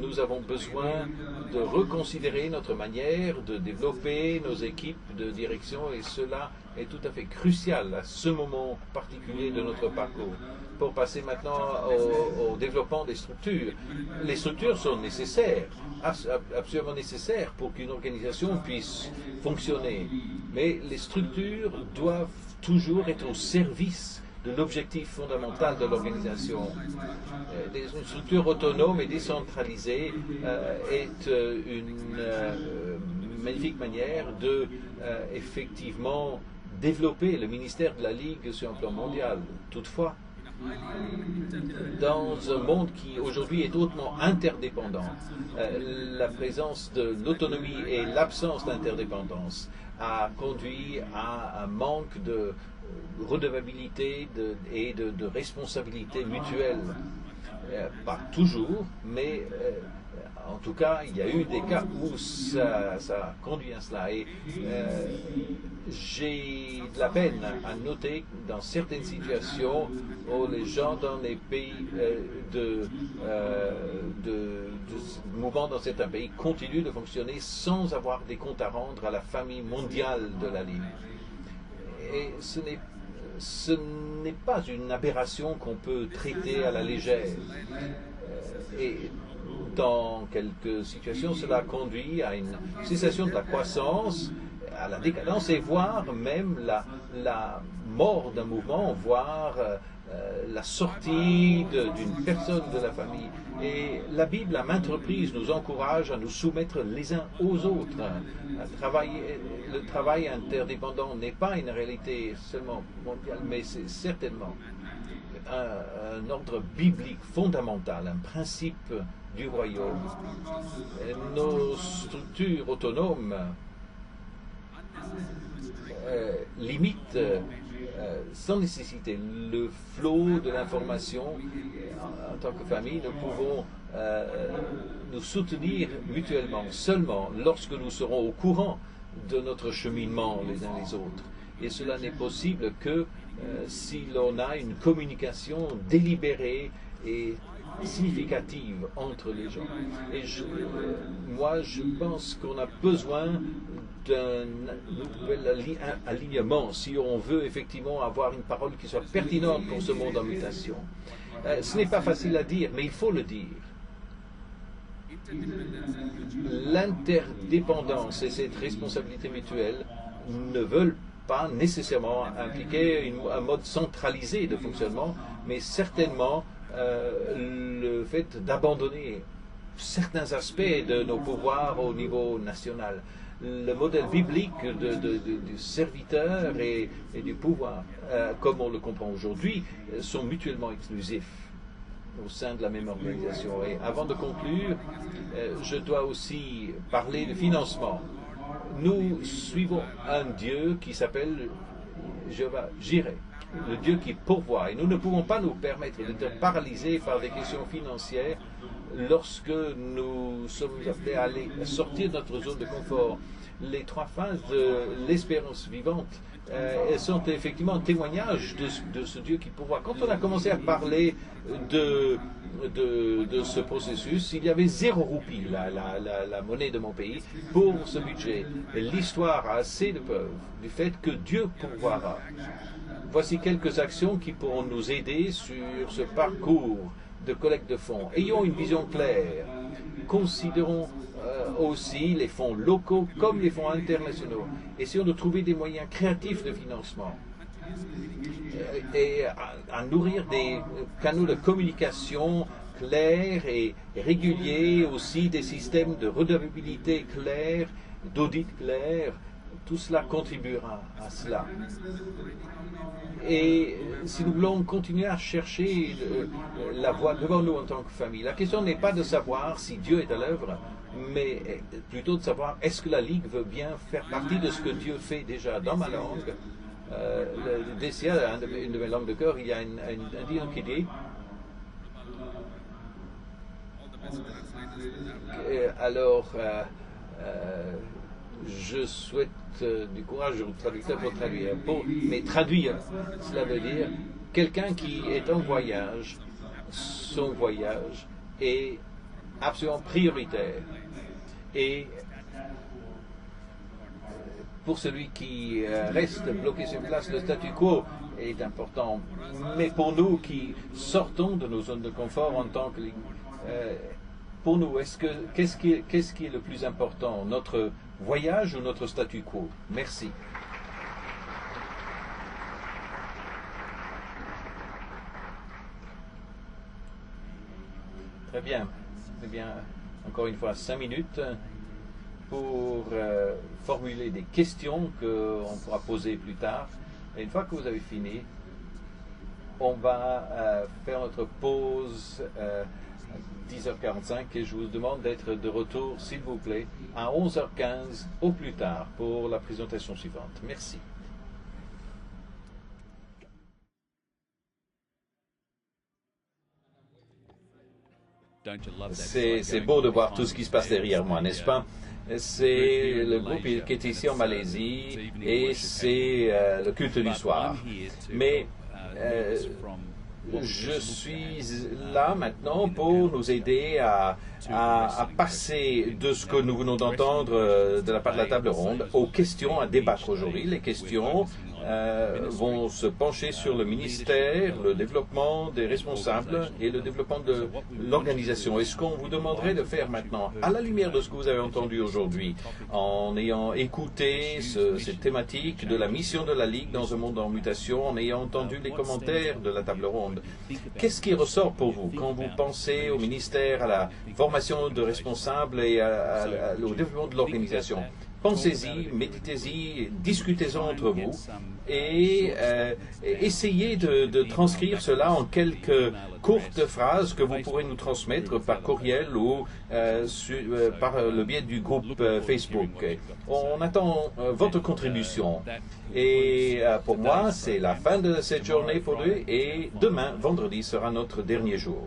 Nous avons besoin de reconsidérer notre manière de développer nos équipes de direction et cela est tout à fait crucial à ce moment particulier de notre parcours. Pour passer maintenant au développement des structures. Les structures sont nécessaires, absolument nécessaires pour qu'une organisation puisse fonctionner. Mais les structures doivent toujours être au service de l'objectif fondamental de l'organisation. Une structure autonome et décentralisée est une magnifique manière de effectivement développer le ministère de la Ligue sur un plan mondial. Toutefois, dans un monde qui aujourd'hui est hautement interdépendant, la présence de l'autonomie et l'absence d'interdépendance a conduit à un manque de redevabilité et de responsabilité mutuelle. Pas toujours, mais en tout cas, il y a eu des cas où ça a conduit à cela. Et j'ai de la peine à noter dans certaines situations où les gens dans les pays de mouvement dans certains pays continuent de fonctionner sans avoir des comptes à rendre à la famille mondiale de la Ligue. Et ce n'est pas une aberration qu'on peut traiter à la légère. Et dans quelques situations, cela conduit à une cessation de la croissance, à la décadence et voire même la mort d'un mouvement, voire la sortie d'une personne de la famille. Et la Bible, à maintes reprises, nous encourage à nous soumettre les uns aux autres. Le travail interdépendant n'est pas une réalité seulement mondiale, mais c'est certainement un ordre biblique fondamental, un principe du royaume. Nos structures autonomes limitent sans nécessité le flot de l'information. En tant que famille, nous pouvons nous soutenir mutuellement seulement lorsque nous serons au courant de notre cheminement les uns les autres. Et cela n'est possible que si l'on a une communication délibérée et significative entre les gens. Et moi, je pense qu'on a besoin d'un nouvel alignement si on veut effectivement avoir une parole qui soit pertinente pour ce monde en mutation. Ce n'est pas facile à dire, mais il faut le dire. L'interdépendance et cette responsabilité mutuelle ne veulent pas nécessairement impliquer un mode centralisé de fonctionnement, mais certainement le fait d'abandonner certains aspects de nos pouvoirs au niveau national. Le modèle biblique du serviteur et du pouvoir, comme on le comprend aujourd'hui, sont mutuellement exclusifs au sein de la même organisation. Et avant de conclure, je dois aussi parler de financement. Nous suivons un Dieu qui s'appelle Jéhovah Jireh, le Dieu qui pourvoit. Et nous ne pouvons pas nous permettre d'être paralysés par des questions financières lorsque nous sommes appelés à sortir de notre zone de confort. Les trois phases de l'espérance vivante elles sont effectivement un témoignage de ce Dieu qui pourvoit. Quand on a commencé à parler de ce processus, il y avait 0 roupie, la monnaie de mon pays, pour ce budget. L'histoire a assez de preuves du fait que Dieu pourvoira. Voici quelques actions qui pourront nous aider sur ce parcours de collecte de fonds. Ayons une vision claire. Considérons aussi les fonds locaux comme les fonds internationaux. Essayons de trouver des moyens créatifs de financement et à nourrir des canaux de communication clairs et réguliers, aussi des systèmes de redevabilité clairs, d'audit clair. Tout cela contribuera à cela. Et si nous voulons continuer à chercher la voie devant nous en tant que famille, la question n'est pas de savoir si Dieu est à l'œuvre, mais plutôt de savoir est-ce que la Ligue veut bien faire partie de ce que Dieu fait déjà. Dans ma langue, le DCA, une de mes langues de cœur, il y a un dire qui dit alors je souhaite du courage au traducteur pour traduire. Mais traduire, cela veut dire quelqu'un qui est en voyage, son voyage est absolument prioritaire. Et pour celui qui reste bloqué sur place, le statu quo est important. Mais pour nous qui sortons de nos zones de confort en tant que pour nous, qu'est-ce qui est le plus important, notre voyage ou notre statu quo? Merci. Très bien. Eh bien, encore une fois, 5 minutes pour formuler des questions qu'on pourra poser plus tard. Et une fois que vous avez fini, on va faire notre pause 10h45 et je vous demande d'être de retour, s'il vous plaît, à 11h15 au plus tard pour la présentation suivante. Merci. C'est beau de voir tout ce qui se passe derrière moi, n'est-ce pas? C'est le groupe qui est ici en Malaisie et c'est le culte du soir. Mais je suis là maintenant pour nous aider à passer de ce que nous venons d'entendre de la part de la table ronde aux questions à débattre aujourd'hui. Les questions vont se pencher sur le ministère, le développement des responsables et le développement de l'organisation. Et ce qu'on vous demanderait de faire maintenant, à la lumière de ce que vous avez entendu aujourd'hui, en ayant écouté cette thématique de la mission de la Ligue dans un monde en mutation, en ayant entendu les commentaires de la table ronde, qu'est-ce qui ressort pour vous quand vous pensez au ministère, à la formation de responsables et au développement de l'organisation? Pensez-y, méditez-y, discutez-en entre vous et essayez de transcrire cela en quelques courtes phrases que vous pourrez nous transmettre par courriel ou par le biais du groupe Facebook. On attend votre contribution. Et pour moi, c'est la fin de cette journée pour nous et demain, vendredi, sera notre dernier jour.